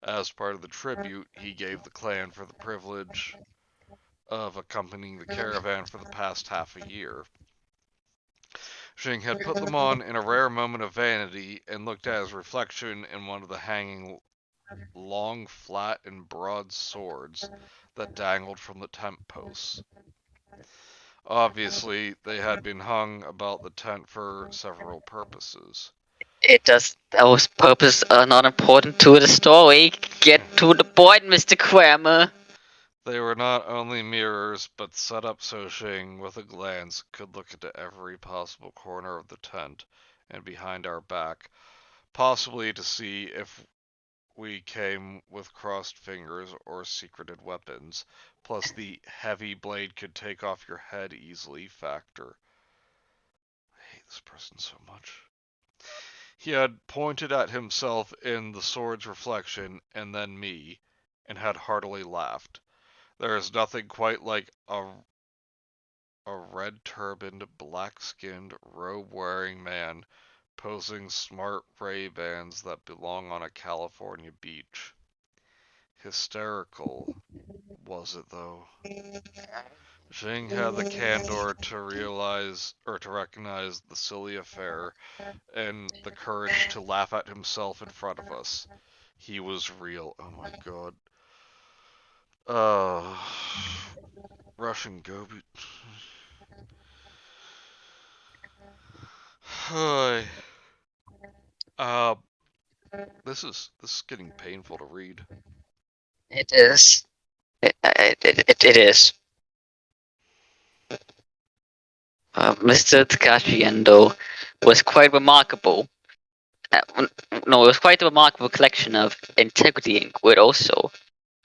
As part of the tribute he gave the clan for the privilege of accompanying the caravan for the past half a year. Xing had put them on in a rare moment of vanity and looked at his reflection in one of the hanging long, flat, and broad swords that dangled from the tent posts. Obviously, they had been hung about the tent for several purposes. Those purposes are not important to the story. Get to the point, Mr. Kramer. They were not only mirrors, but set up so Xing, with a glance, could look into every possible corner of the tent and behind our back, possibly to see if we came with crossed fingers or secreted weapons, plus the heavy blade could take off your head easily factor. I hate this person so much. He had pointed at himself in the sword's reflection and then me, and had heartily laughed. There is nothing quite like a red-turbaned, black-skinned, robe-wearing man posing smart Ray-Bans that belong on a California beach. Hysterical, was it though? Xing had the candor to recognize the silly affair and the courage to laugh at himself in front of us. He was real. Oh my god. Uh, Russian Gobi. Hi. Uh, this is getting painful to read. It is. It is. Mr. Takashi Endo was quite remarkable. No, it was quite a remarkable collection of integrity and grit also.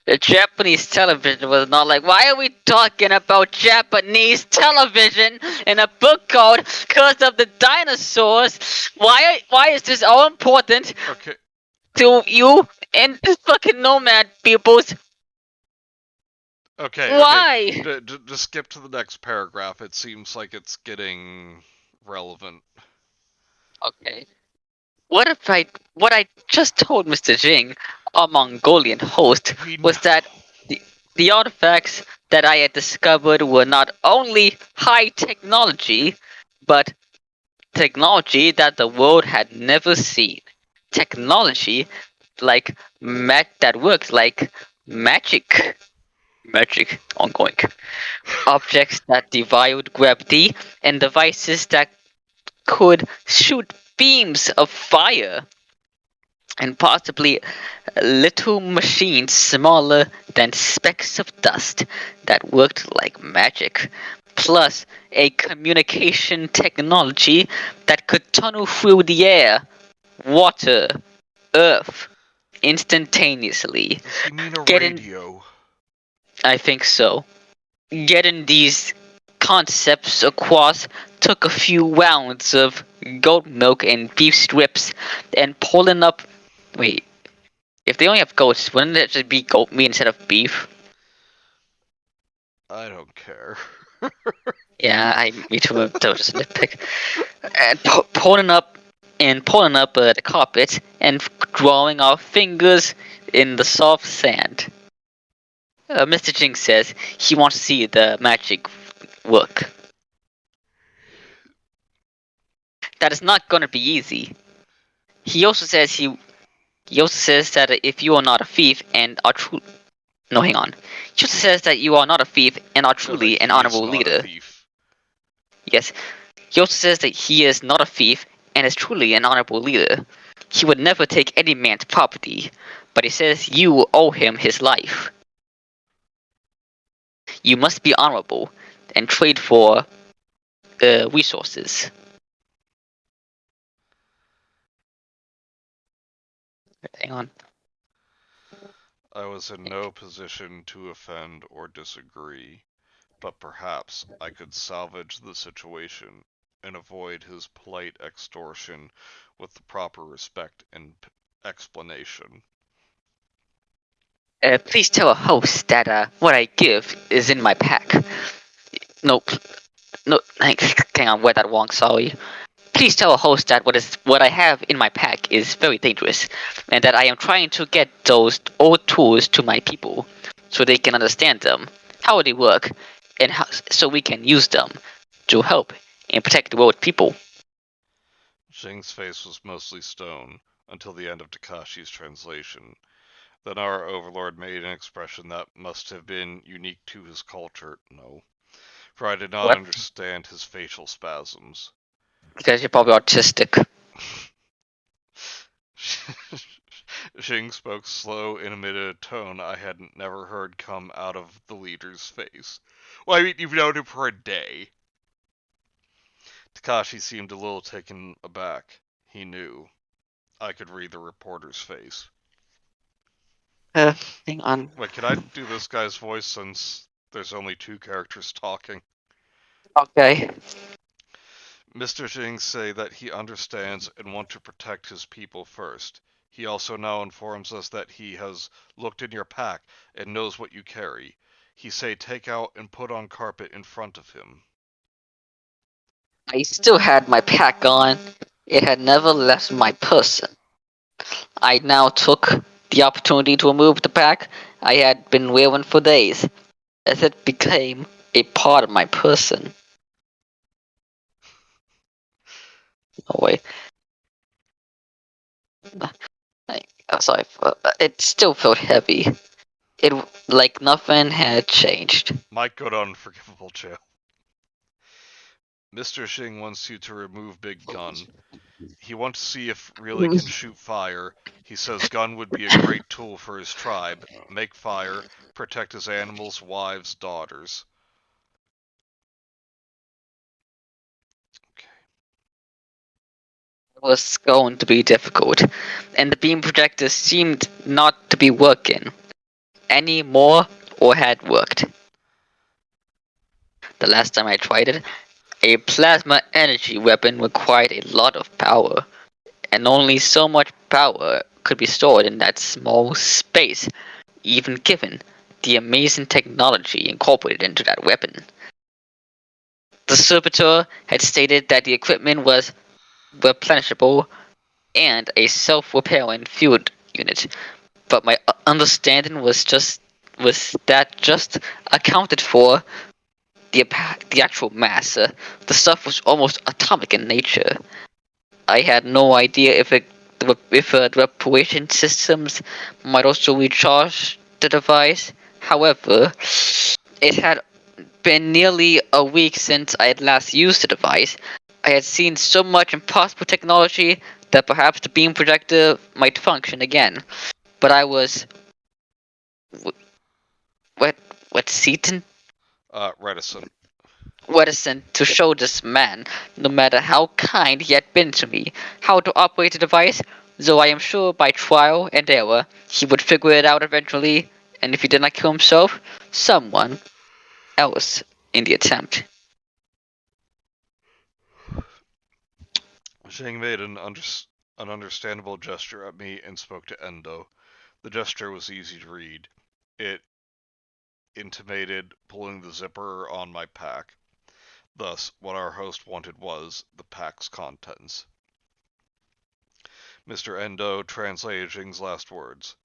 The Japanese television was not like, why are we talking about Japanese television in a book called Curse of the Dinosaurs? Why is this all important Okay, to you and fucking nomad peoples? okay. Why? Just skip to the next paragraph. It seems like it's getting relevant. Okay. What I just told Mr. Jing, our Mongolian host, We know. was that the artifacts that I had discovered were not only high technology, but technology that the world had never seen. Technology that works like magic. Magic ongoing. Objects that defied gravity and devices that could shoot beams of fire and possibly little machines smaller than specks of dust that worked like magic, plus a communication technology that could tunnel through the air, water, earth instantaneously. Does he mean a Getting, radio? I think so. Getting these concepts across took a few rounds of goat milk and beef strips and pulling up. Wait, if they only have goats, wouldn't it just be goat meat instead of beef? I don't care. Yeah, me too. That was just a nitpick. And pulling up the carpet and drawing our fingers in the soft sand. Mr. Jing says he wants to see the magic work. That is not going to be easy. He also says that if you are not a thief and are true, no, hang on. He also says that you are not a thief and are No, truly an he is honorable not a leader. thief. Yes. He also says that he is not a thief and is truly an honorable leader. He would never take any man's property, but he says you owe him his life. You must be honorable and trade for resources. Hang on. I was in no position to offend or disagree, but perhaps I could salvage the situation and avoid his polite extortion with the proper respect and explanation. Please tell a host that what I give is in my pack. No, no, hang on, read that wrong. Sorry. Please tell a host that what I have in my pack is very dangerous, and that I am trying to get those old tools to my people, so they can understand them, how they work, and so we can use them to help and protect the world people. Jing's face was mostly stone until the end of Takashi's translation. Then our overlord made an expression that must have been unique to his culture. No, for I did not What? understand his facial spasms. Because you're probably autistic. Xing spoke slow and emitted a tone I had never heard come out of the leader's face. Well, I mean, you've known him for a day. Takashi seemed a little taken aback. He knew. I could read the reporter's face. Hang on. Wait, can I do this guy's voice since there's only two characters talking? Okay. Mr. Xing say that he understands and want to protect his people first. He also now informs us that he has looked in your pack and knows what you carry. He say take out and put on carpet in front of him. I still had my pack on. It had never left my person. I now took the opportunity to remove the pack I had been wearing for days, as it became a part of my person. Oh wait. Sorry. It still felt heavy. It like nothing had changed. Might go to unforgivable jail. Mr. Xing wants you to remove Big Gun. He wants to see if really can shoot fire. He says gun would be a great tool for his tribe. Make fire, protect his animals, wives, daughters. Okay. It was going to be difficult, and the beam projector seemed not to be working. anymore or had worked. The last time I tried it, a plasma energy weapon required a lot of power, and only so much power could be stored in that small space, even given the amazing technology incorporated into that weapon. The servitor had stated that the equipment was replenishable and a self-repairing fuel unit, but my understanding was that just accounted for the actual mass. The stuff was almost atomic in nature. I had no idea if the reparation systems might also recharge the device. However, it had been nearly a week since I had last used the device. I had seen so much impossible technology that perhaps the beam projector might function again. But I was what what Seaton Reticent. reticent to show this man, no matter how kind he had been to me, how to operate the device, though I am sure by trial and error he would figure it out eventually, and if he did not kill himself, someone else in the attempt. Zhang made an understandable gesture at me and spoke to Endo. The gesture was easy to read. It intimated pulling the zipper on my pack. Thus, what our host wanted was the pack's contents. Mr. Endo translated Jing's last words.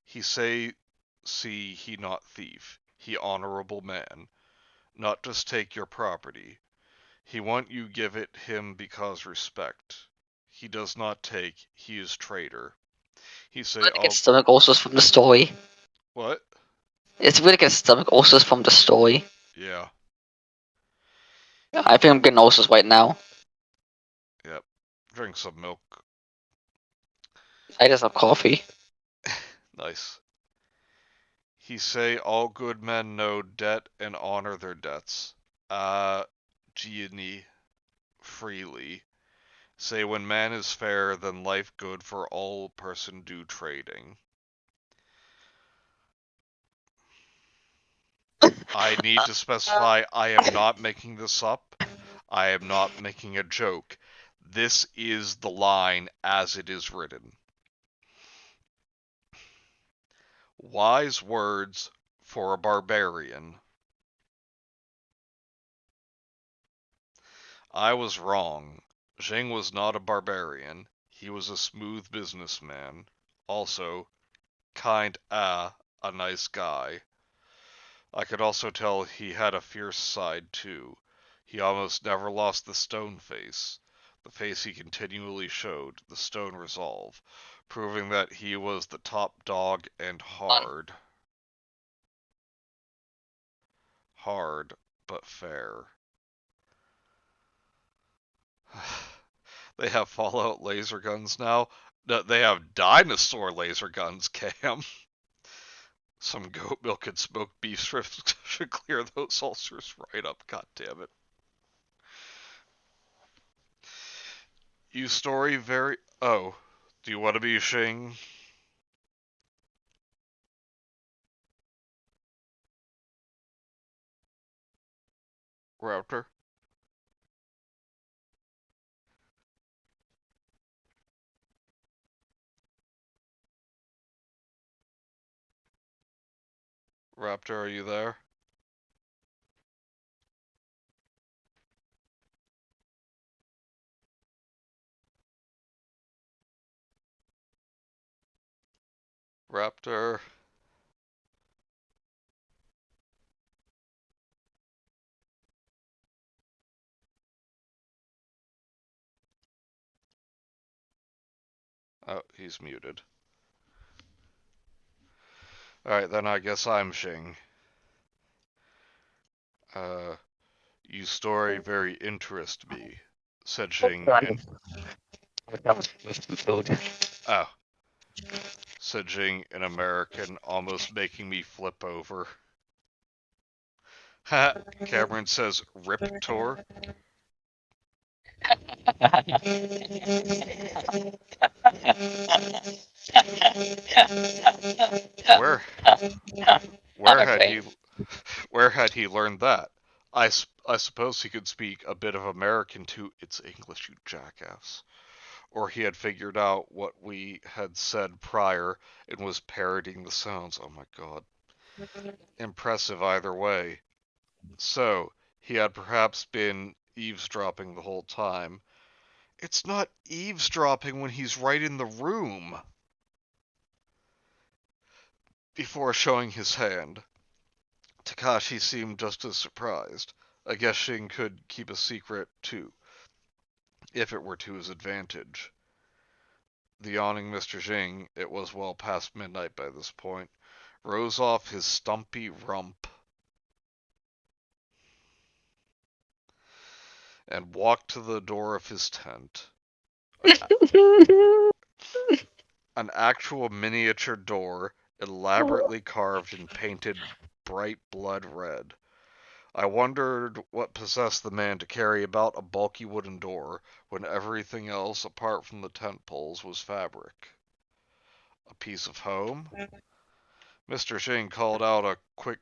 He say, see he not thief, he honorable man. Not just take your property. He want you give it him because respect. He does not take, he is traitor. He say Really all... get stomach ulcers from the story. What? It's really get stomach ulcers from the story. Yeah. I think I'm getting ulcers right now. Yep. Drink some milk. I just have coffee. Nice. He say all good men know debt and honor their debts. Gianni, freely. Say when man is fair, then life good for all person do trading. I need to specify I am not making this up. I am not making a joke. This is the line as it is written. Wise words for a barbarian. I was wrong. Zheng was not a barbarian. He was a smooth businessman. Also, a nice guy. I could also tell he had a fierce side too. He almost never lost the stone face. The face he continually showed, the stone resolve, proving that he was the top dog and hard. Hard, but fair. They have Fallout laser guns now. No, they have dinosaur laser guns, Cam. Some goat milk and smoked beef strips should clear those ulcers right up. God damn it. You story very... Oh, do you want to be Shing? Raptor? Raptor, are you there? Raptor? Oh, he's muted. Alright, then I guess I'm Shing. You story very interest me, said Shing in... Oh, said Jing in American, almost making me flip over. Ha! Cameron says, Rip Tour? Where I'm where had afraid. he where had he learned that? I suppose he could speak a bit of American too. It's English, you jackass. Or he had figured out what we had said prior and was parroting the sounds. Oh my god. Impressive either way. So, he had perhaps been eavesdropping the whole time. It's not eavesdropping when he's right in the room. Before showing his hand, Takashi seemed just as surprised. I guess Shing could keep a secret too, if it were to his advantage. The yawning Mr. Jing, it was well past midnight by this point, rose off his stumpy rump and walked to the door of his tent. An, an actual miniature door, elaborately carved and painted bright blood red. I wondered what possessed the man to carry about a bulky wooden door when everything else apart from the tent poles was fabric. A piece of home? Mr. Shing called out a quick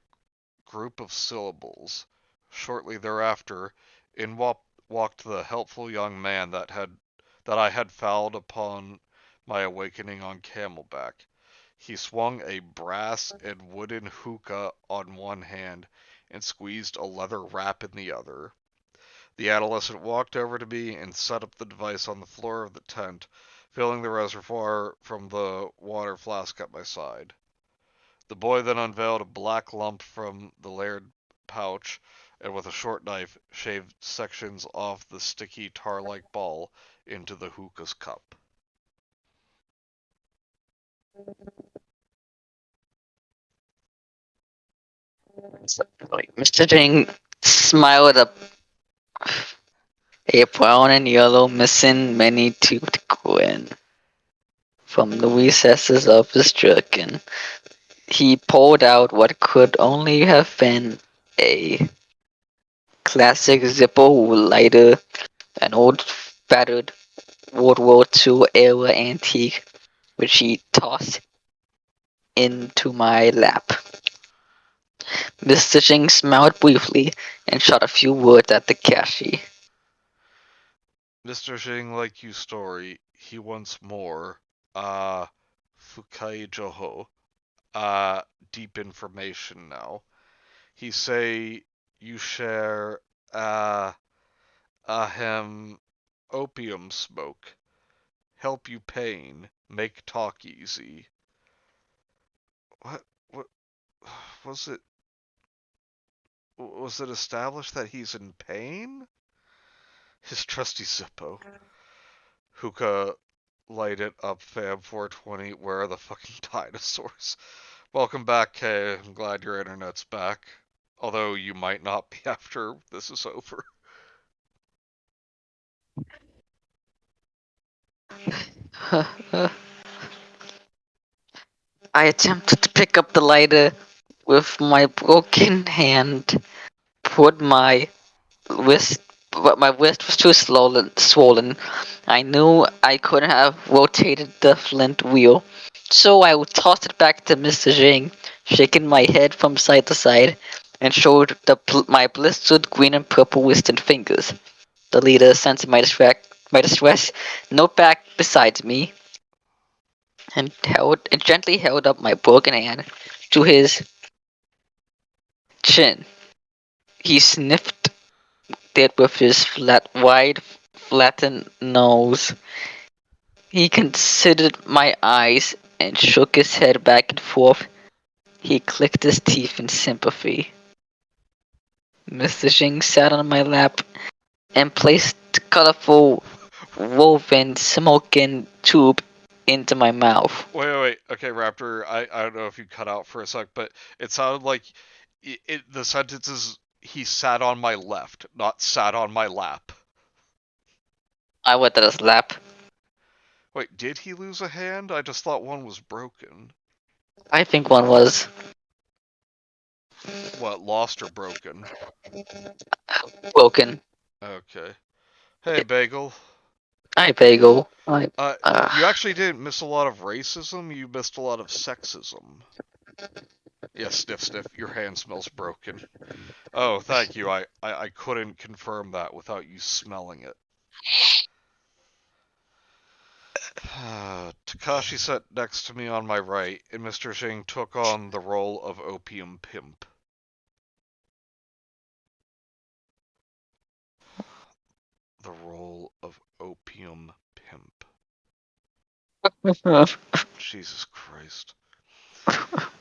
group of syllables. Shortly thereafter, in walked the helpful young man that I had fouled upon my awakening on Camelback. He swung a brass and wooden hookah on one hand and squeezed a leather wrap in the other. The adolescent walked over to me and set up the device on the floor of the tent, filling the reservoir from the water flask at my side. The boy then unveiled a black lump from the layered pouch, and with a short knife shaved sections off the sticky tar-like ball into the hookah's cup. Mr. Jing smiled up a brown and yellow missing many-toothed grin from the recesses of his jerkin. He pulled out what could only have been a classic Zippo lighter, an old battered World War II era antique, which he tossed into my lap. Mr. Jing smiled briefly and shot a few words at the cashier. Mr. Jing like you story, he wants more, Fukai Joho, uh, deep information now. He say you share, ahem, opium smoke, help you pain, make talk easy. What, was it, was it established that he's in pain? His trusty Zippo. Hookah lighted up Fab 420. Where are the fucking dinosaurs? Welcome back, Kay. I'm glad your internet's back. Although you might not be after this is over. I attempted to pick up the lighter with my broken hand, put my wrist, but my wrist was too swollen. I knew I couldn't have rotated the flint wheel, so I tossed it back to Mr. Jing, shaking my head from side to side, and showed my blistered green and purple wristed fingers. The leader, sensing my distress, knelt back beside me and gently held up my broken hand to his chin. He sniffed it with his wide, flattened nose. He considered my eyes and shook his head back and forth. He clicked his teeth in sympathy. Mr. Jing sat on my lap and placed the colorful, woven, smoking tube into my mouth. Wait. Okay, Raptor, I don't know if you cut out for a sec, but it sounded like the sentence is he sat on my left, not sat on my lap. I went at his lap. Wait, did he lose a hand? I just thought one was broken. I think one was What, lost or broken? broken. Okay. Hey, Bagel. Hi, Bagel. You actually didn't miss a lot of racism, you missed a lot of sexism. Yes, sniff sniff, your hand smells broken. Oh, thank you, I couldn't confirm that without you smelling it. Takashi sat next to me on my right, and Mr. Xing took on the role of opium pimp. The role of opium pimp. Jesus Christ.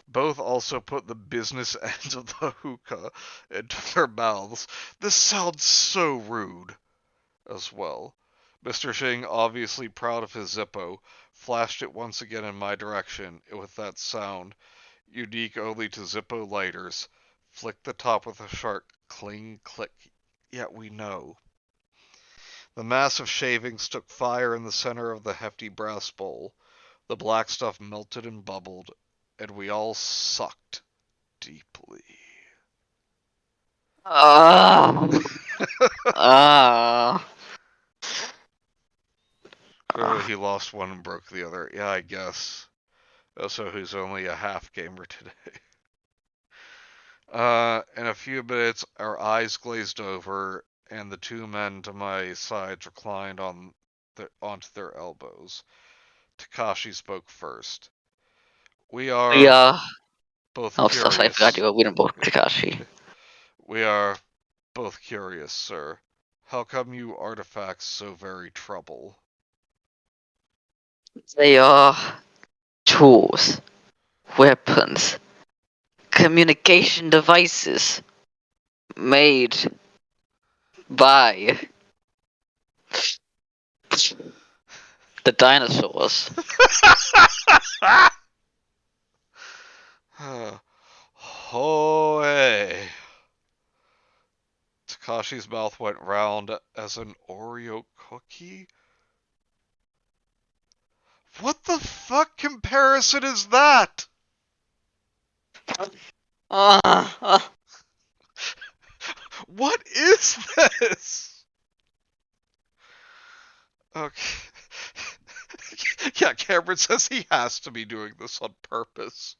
Both also put the business end of the hookah into their mouths. This sounds so rude. As well. Mr. Xing, obviously proud of his Zippo, flashed it once again in my direction, and with that sound, unique only to Zippo lighters, flicked the top with a sharp cling click. Yet we know. The mass of shavings took fire in the center of the hefty brass bowl. The black stuff melted and bubbled, and we all sucked deeply. Ah. Ah. He lost one and broke the other. Yeah, I guess. Also, who's only a half gamer today. In a few minutes, our eyes glazed over, and the two men to my sides reclined onto their elbows. Takashi spoke first. We We are are. both Oh, sorry, I forgot curious. you. We didn't both Takashi. We are both curious, sir. How come you artifacts so very trouble? They are tools, weapons, communication devices made by the dinosaurs. Hoey. Takashi's mouth went round as an Oreo cookie. What the fuck comparison is that? Uh, What is this? Okay. Yeah, Cameron says he has to be doing this on purpose.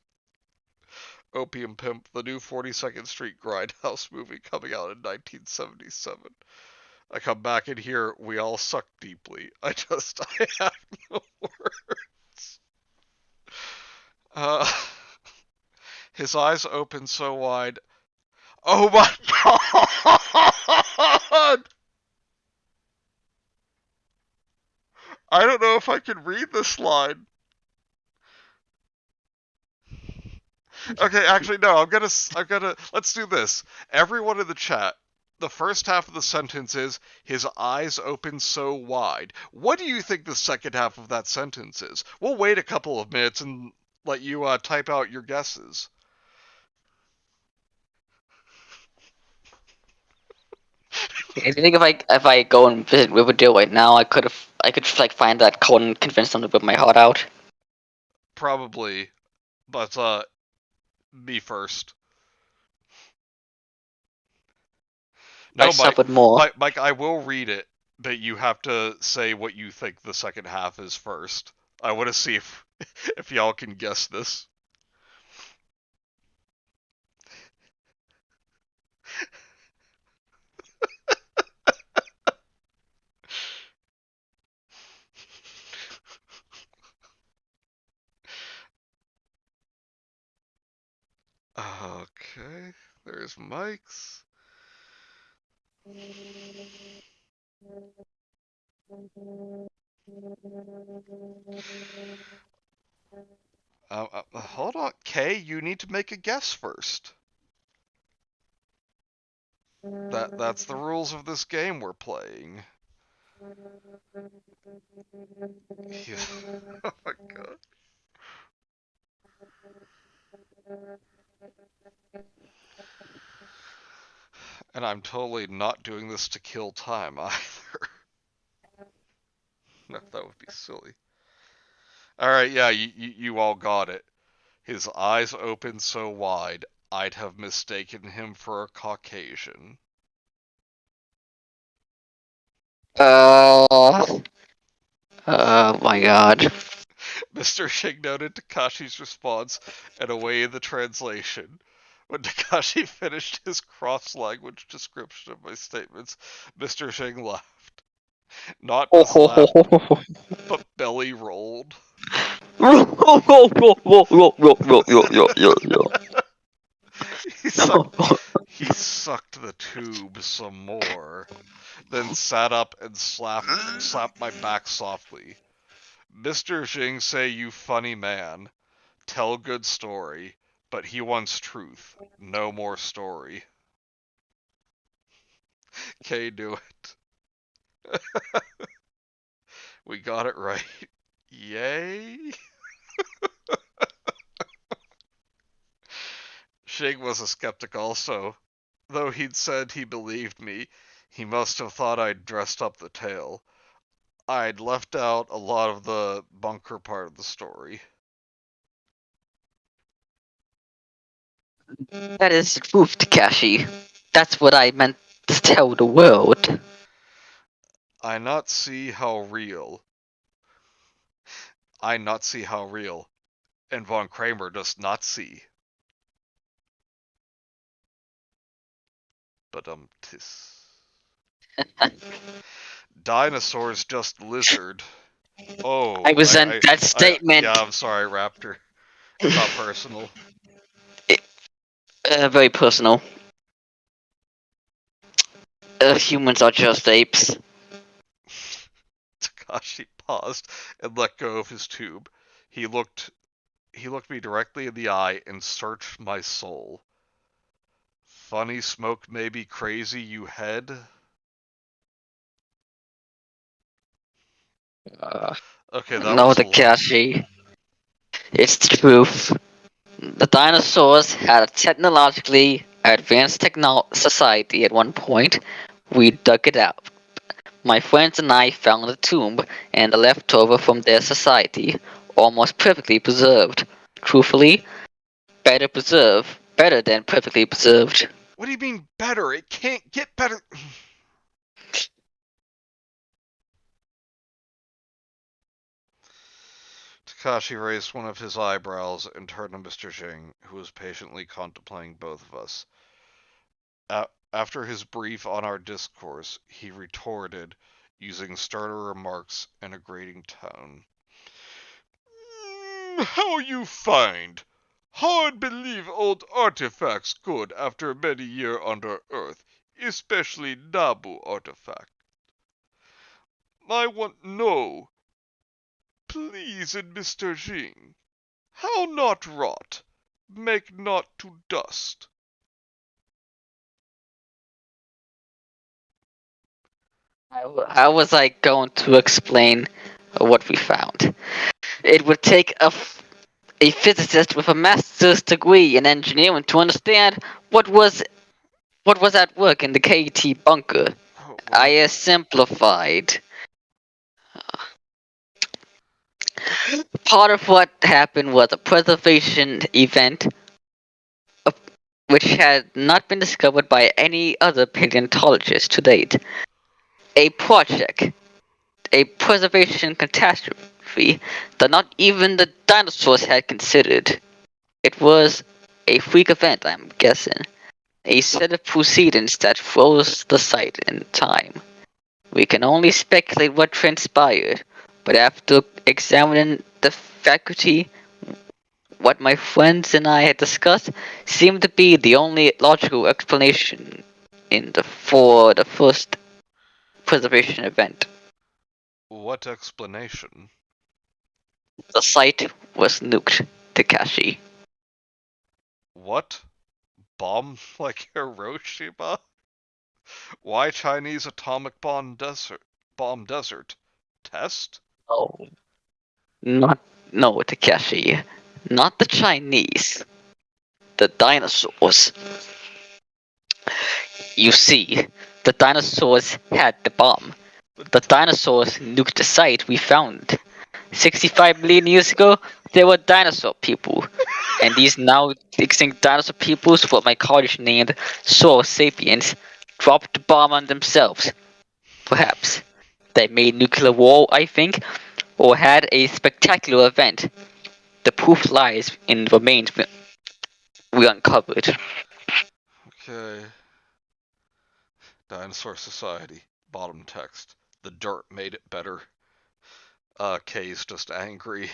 Opium Pimp, the new 42nd Street Grindhouse movie coming out in 1977. I come back in here, we all suck deeply. I have no words. Uh, his eyes open so wide. Oh my god! I don't know if I can read this line. Okay, actually no, let's do this. Everyone in the chat, the first half of the sentence is, his eyes open so wide. What do you think the second half of that sentence is? We'll wait a couple of minutes and let you type out your guesses. I think if I go and visit Riverdale right now, I could like find that code and convince them to rip my heart out. Probably, but me first. I No, suffered more. Mike, I will read it, but you have to say what you think the second half is first. I want to see if y'all can guess this. Okay, there's Mike's. Hold on, Kay, you need to make a guess first. That's the rules of this game we're playing. Yeah. Oh my god. And I'm totally not doing this to kill time either. No, that would be silly. Alright, yeah, you all got it. His eyes opened so wide, I'd have mistaken him for a Caucasian. Uh, Oh my god. Mr. Shing noted Takashi's response and away in the translation. When Takashi finished his cross-language description of my statements, Mr. Shing laughed. Not Oh, just ho, ho, laughed, ho, ho, ho. but belly rolled. Ro, ro, ro, ro, ro, ro, ro, ro, ro, ro, ro, ro. He sucked the tube some more, then sat up and slapped my back softly. Mr. Jing say you funny man. Tell good story, but he wants truth. No more story. K, do it. We got it right. Yay! Shig was a skeptic also. Though he'd said he believed me, he must have thought I'd dressed up the tale. I'd left out a lot of the bunker part of the story. That is the truth, Takashi. That's what I meant to tell the world. I not see how real. I not see how real. And von Kramer does not see. But tis. Dinosaurs just lizard. Oh, I resent that statement. yeah, I'm sorry, Raptor. Got personal. Very personal. Humans are just apes. Takashi paused and let go of his tube. He looked me directly in the eye and searched my soul. Funny smoke may be crazy, you head? Okay, that No, was a lot. Takashi. It's the truth. The dinosaurs had a technologically advanced society at one point. We dug it out. My friends and I found the tomb and the leftover from their society, almost perfectly preserved. Truthfully, better than perfectly preserved. What do you mean better? It can't get better. Takashi raised one of his eyebrows and turned to Mr. Jing, who was patiently contemplating both of us. After his brief on our discourse, he retorted, using sterner remarks and a grating tone. How you find? Hard believe old artifacts good after many year under Earth, especially Nabu artifact. I want know, please, and Mr. Jing, how not rot, make not to dust. How was I going to explain what we found? It would take a physicist with a master's degree in engineering to understand what was at work in the KT bunker. I simplified. Part of what happened was a preservation event which had not been discovered by any other paleontologist to date. A project, a preservation catastrophe that not even the dinosaurs had considered. It was a freak event, I'm guessing. A set of proceedings that froze the site in time. We can only speculate what transpired, but after examining the faculty, what my friends and I had discussed seemed to be the only logical explanation for the first preservation event. What explanation? The site was nuked, Takashi. What? Bomb like Hiroshima? Why Chinese atomic bomb desert? Test? Oh, no, Takashi. Not the Chinese. The dinosaurs. You see, the dinosaurs had the bomb. The dinosaurs nuked the site we found. 65 million years ago, there were dinosaur people. And these now extinct dinosaur peoples, what my college named Saur sapiens, dropped the bomb on themselves. Perhaps. They made nuclear war, I think. or had a spectacular event. The proof lies in the remains we uncovered. Okay. Dinosaur Society. Bottom text. The dirt made it better. Kay's just angry.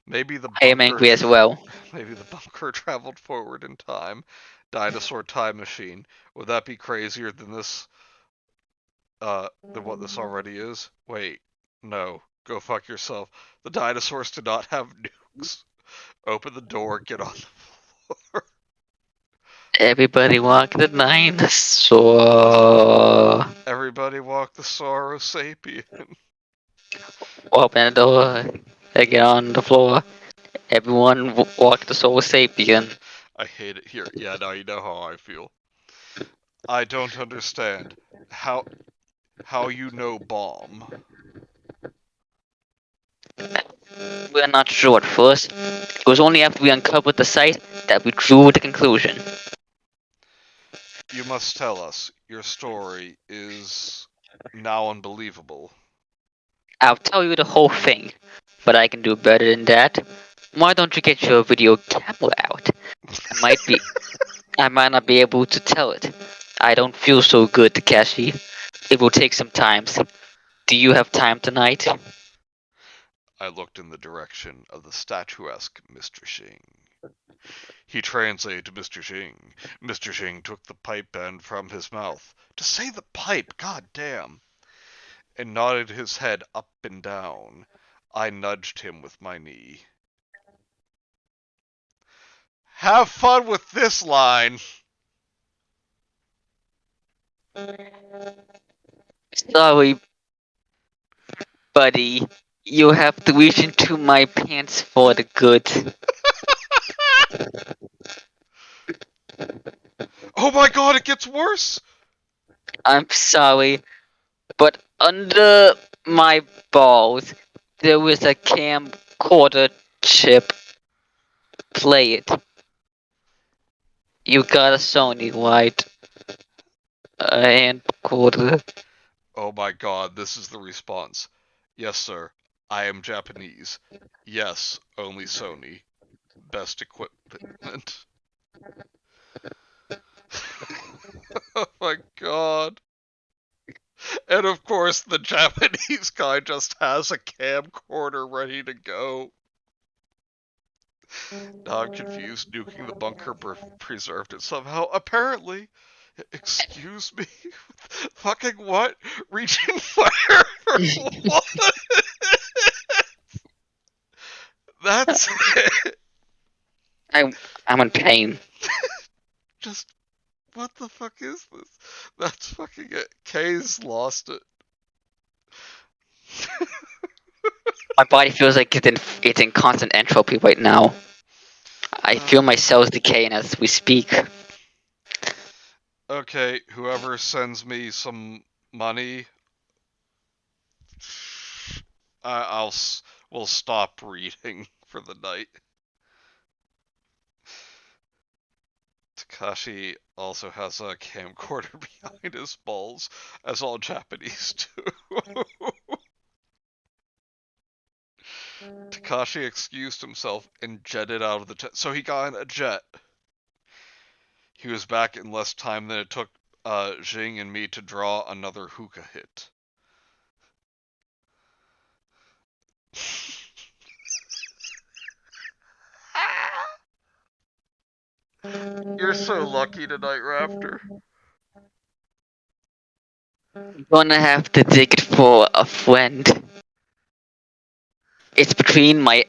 Maybe the I am bunker angry as well. maybe the bunker traveled forward in time. Dinosaur time machine. Would that be crazier than this than what this already is? Wait. No. Go fuck yourself. The dinosaurs did not have nukes. Open the door, get on the floor. Everybody walk the dinosaur. Everybody walk the Saurosapien. Open the door. They get on the floor. Everyone walk the soul sapien. I hate it here. Yeah, now you know how I feel. I don't understand. How you know bomb? We're not sure at first. It was only after we uncovered the site that we drew the conclusion. You must tell us. Your story is now unbelievable. I'll tell you the whole thing, but I can do better than that. Why don't you get your video camera out? Might be I might not be able to tell it. I don't feel so good, Takashi. It will take some time. Do you have time tonight? I looked in the direction of the statuesque Mr. Xing. He translated to Mr. Xing. Mr. Xing took the pipe end from his mouth. To say the pipe, god damn! And nodded his head up and down. I nudged him with my knee. Have fun with this line! Sorry, buddy. You have to reach into my pants for the good. Oh my god, it gets worse! I'm sorry, but under my balls there was a camcorder chip. Play it. You got a Sony, right? And quarter. Oh my god, this is the response. Yes, sir. I am Japanese. Yes, only Sony. Best equipment. Oh my god. And of course, the Japanese guy just has a camcorder ready to go. Now I'm confused. Nuking the bunker preserved it somehow. Apparently. Excuse me? Fucking what? Reaching fire for what? That's it. I'm in pain. Just what the fuck is this? That's fucking it. Kay's lost it. My body feels like it's in constant entropy right now. I feel my cells decaying as we speak. Okay, whoever sends me some money, I'll we'll stop reading for the night. Takashi also has a camcorder behind his balls, as all Japanese do. Takashi excused himself and jetted out of the tent. So he got in a jet. He was back in less time than it took Jing and me to draw another hookah hit. You're so lucky tonight, Raptor. I'm gonna have to dig it for a friend. It's between my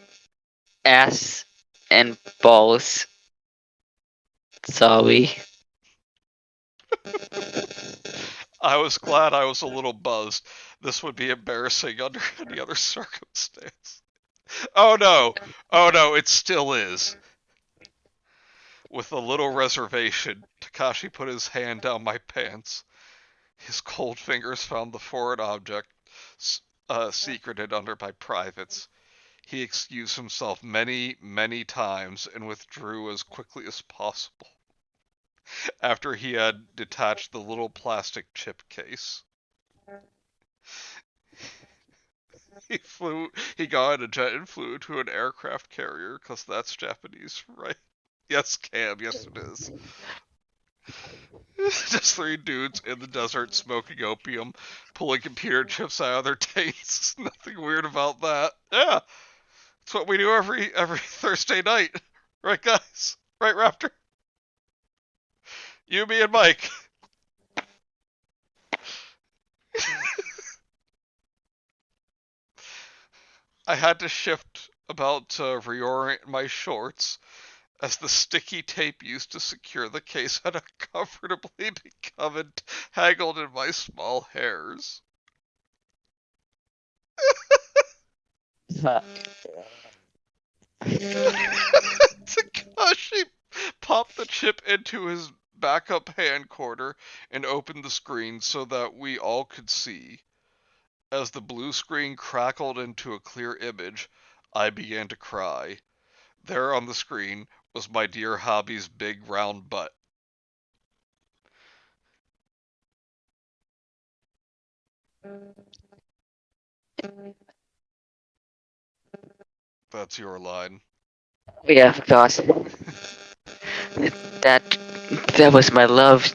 ass and balls. Sorry. I was glad I was a little buzzed. This would be embarrassing under any other circumstance. Oh no! Oh no, it still is. With a little reservation, Takashi put his hand down my pants. His cold fingers found the foreign object, secreted under my privates. He excused himself many, many times and withdrew as quickly as possible after he had detached the little plastic chip case. He got in a jet and flew to an aircraft carrier, because that's Japanese, right? Yes, Cam, yes it is. Just three dudes in the desert smoking opium, pulling computer chips out of their taints. Nothing weird about that. Yeah, it's what we do every Thursday night. Right, guys? Right, Raptor? You, me, and Mike. I had to shift about to reorient my shorts as the sticky tape used to secure the case had uncomfortably become entangled in my small hairs. Takashi popped the chip into his backup hand corner and opened the screen so that we all could see. As the blue screen crackled into a clear image, I began to cry. There on the screen was my dear hobby's big round butt. That's your line. Yeah, of course. That that was my love.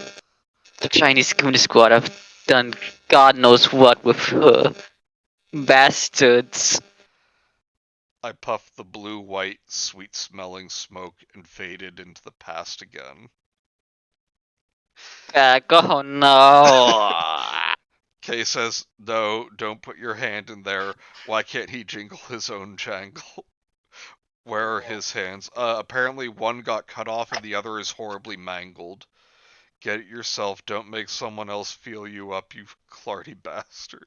The Chinese Communist Squad have done God knows what with her. Bastards. I puffed the blue-white, sweet-smelling smoke and faded into the past again. Oh no. Kay says, no, don't put your hand in there. Why can't he jingle his own jangle? Where are his hands? Apparently one got cut off and the other is horribly mangled. Get it yourself, don't make someone else feel you up, you clarty bastard.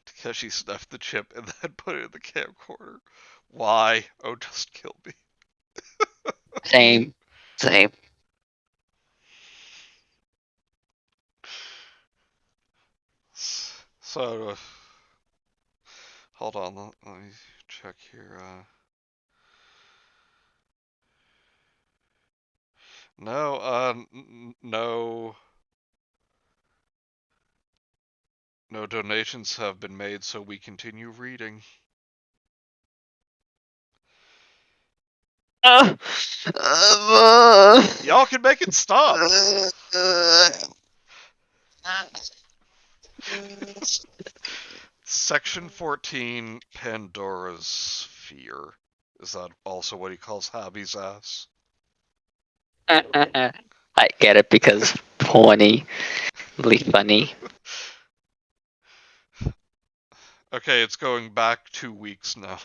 Takeshi snuffed the chip and then put it in the camcorder. Why? Oh, just kill me. Same. Same. So, hold on, let me check here. No, no. No donations have been made, so we continue reading. Y'all can make it stop! Section 14, Pandora's Sphere. Is that also what he calls Hobby's ass? I get it because horny. Really funny. Okay, it's going back 2 weeks now.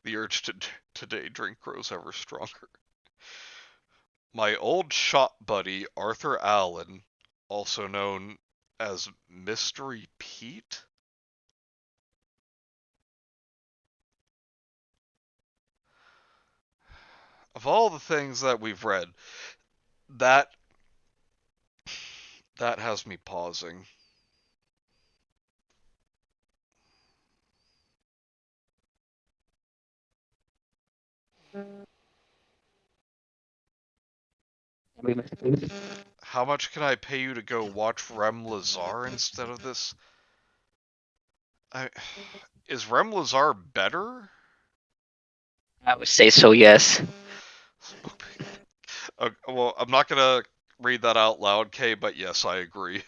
The urge to today drink grows ever stronger. My old shop buddy, Arthur Allen, also known as Mystery Pete? Of all the things that we've read, that has me pausing. How much can I pay you to go watch Rem Lazar instead of this? Is Rem Lazar better? I would say so, yes. Well, I'm not gonna read that out loud, Kay, but yes, I agree.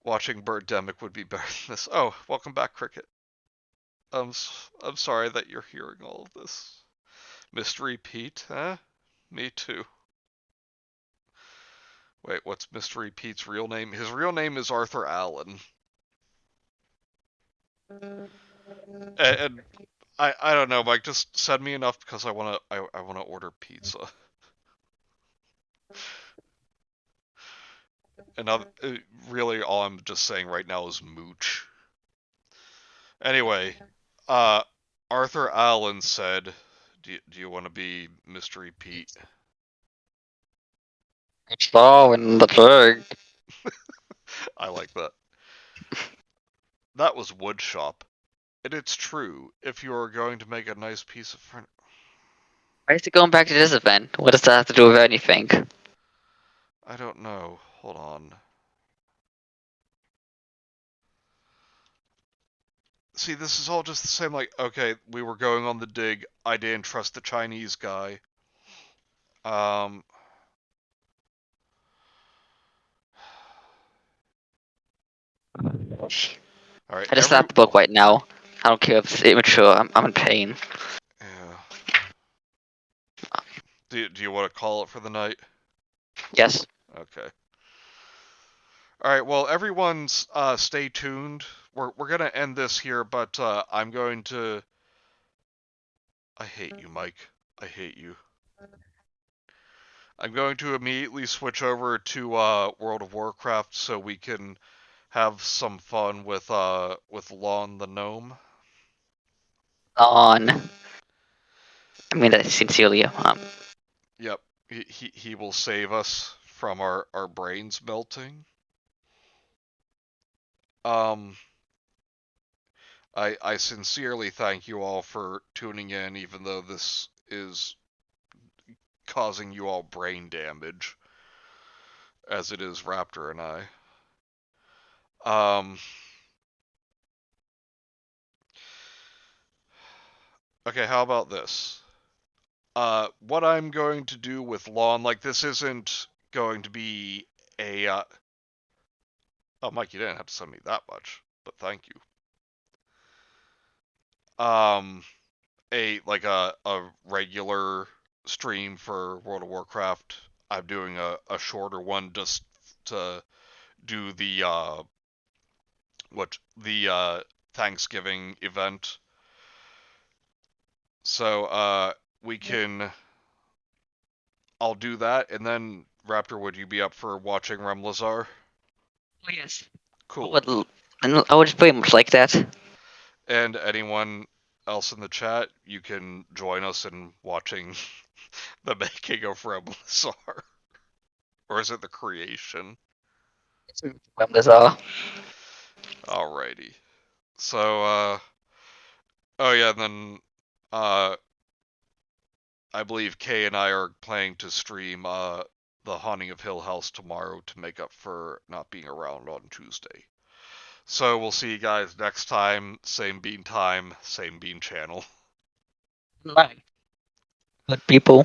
Watching Birdemic would be better than this. Oh, welcome back, Cricket. I'm sorry that you're hearing all of this. Mystery Pete, huh? Me too. Wait, what's Mystery Pete's real name? His real name is Arthur Allen. And I don't know, Mike. Just send me enough because I wanna order pizza. And really, all I'm just saying right now is mooch. Anyway, Arthur Allen said, "Do you want to be Mystery Pete?" It's all in the pig. I like that. That was woodshop. And it's true, if you are going to make a nice piece of furniture. Why is it going back to this event? What does that have to do with anything? I don't know. Hold on. See, this is all just the same. Like, okay, we were going on the dig. I didn't trust the Chinese guy. Um, all right, I just start the book right now. I don't care if it's immature. I'm in pain. Yeah. Do you want to call it for the night? Yes. Okay. All right. Well, everyone's stay tuned. We're gonna end this here, but I'm going to. I hate you, Mike. I hate you. I'm going to immediately switch over to World of Warcraft so we can have some fun with Lon the gnome. On. I mean that sincerely. Yep. He will save us from our brains melting. Um, I sincerely thank you all for tuning in, even though this is causing you all brain damage, as it is Raptor and I. Um, okay, how about this? What I'm going to do with Lawn, like this isn't going to be a. Oh, Mike, you didn't have to send me that much, but thank you. Um, a regular stream for World of Warcraft. I'm doing a shorter one just to do the Thanksgiving event. So we can I'll do that, and then Raptor, would you be up for watching Remlazar? Oh yes. Cool. I would very much like that. And anyone else in the chat, you can join us in watching the making of Remlazar. Or is it the creation? That's all. Alrighty. So, oh yeah, and then, uh, I believe Kay and I are planning to stream, The Haunting of Hill House tomorrow to make up for not being around on Tuesday. So we'll see you guys next time. Same bean time, same bean channel. Right. Good people.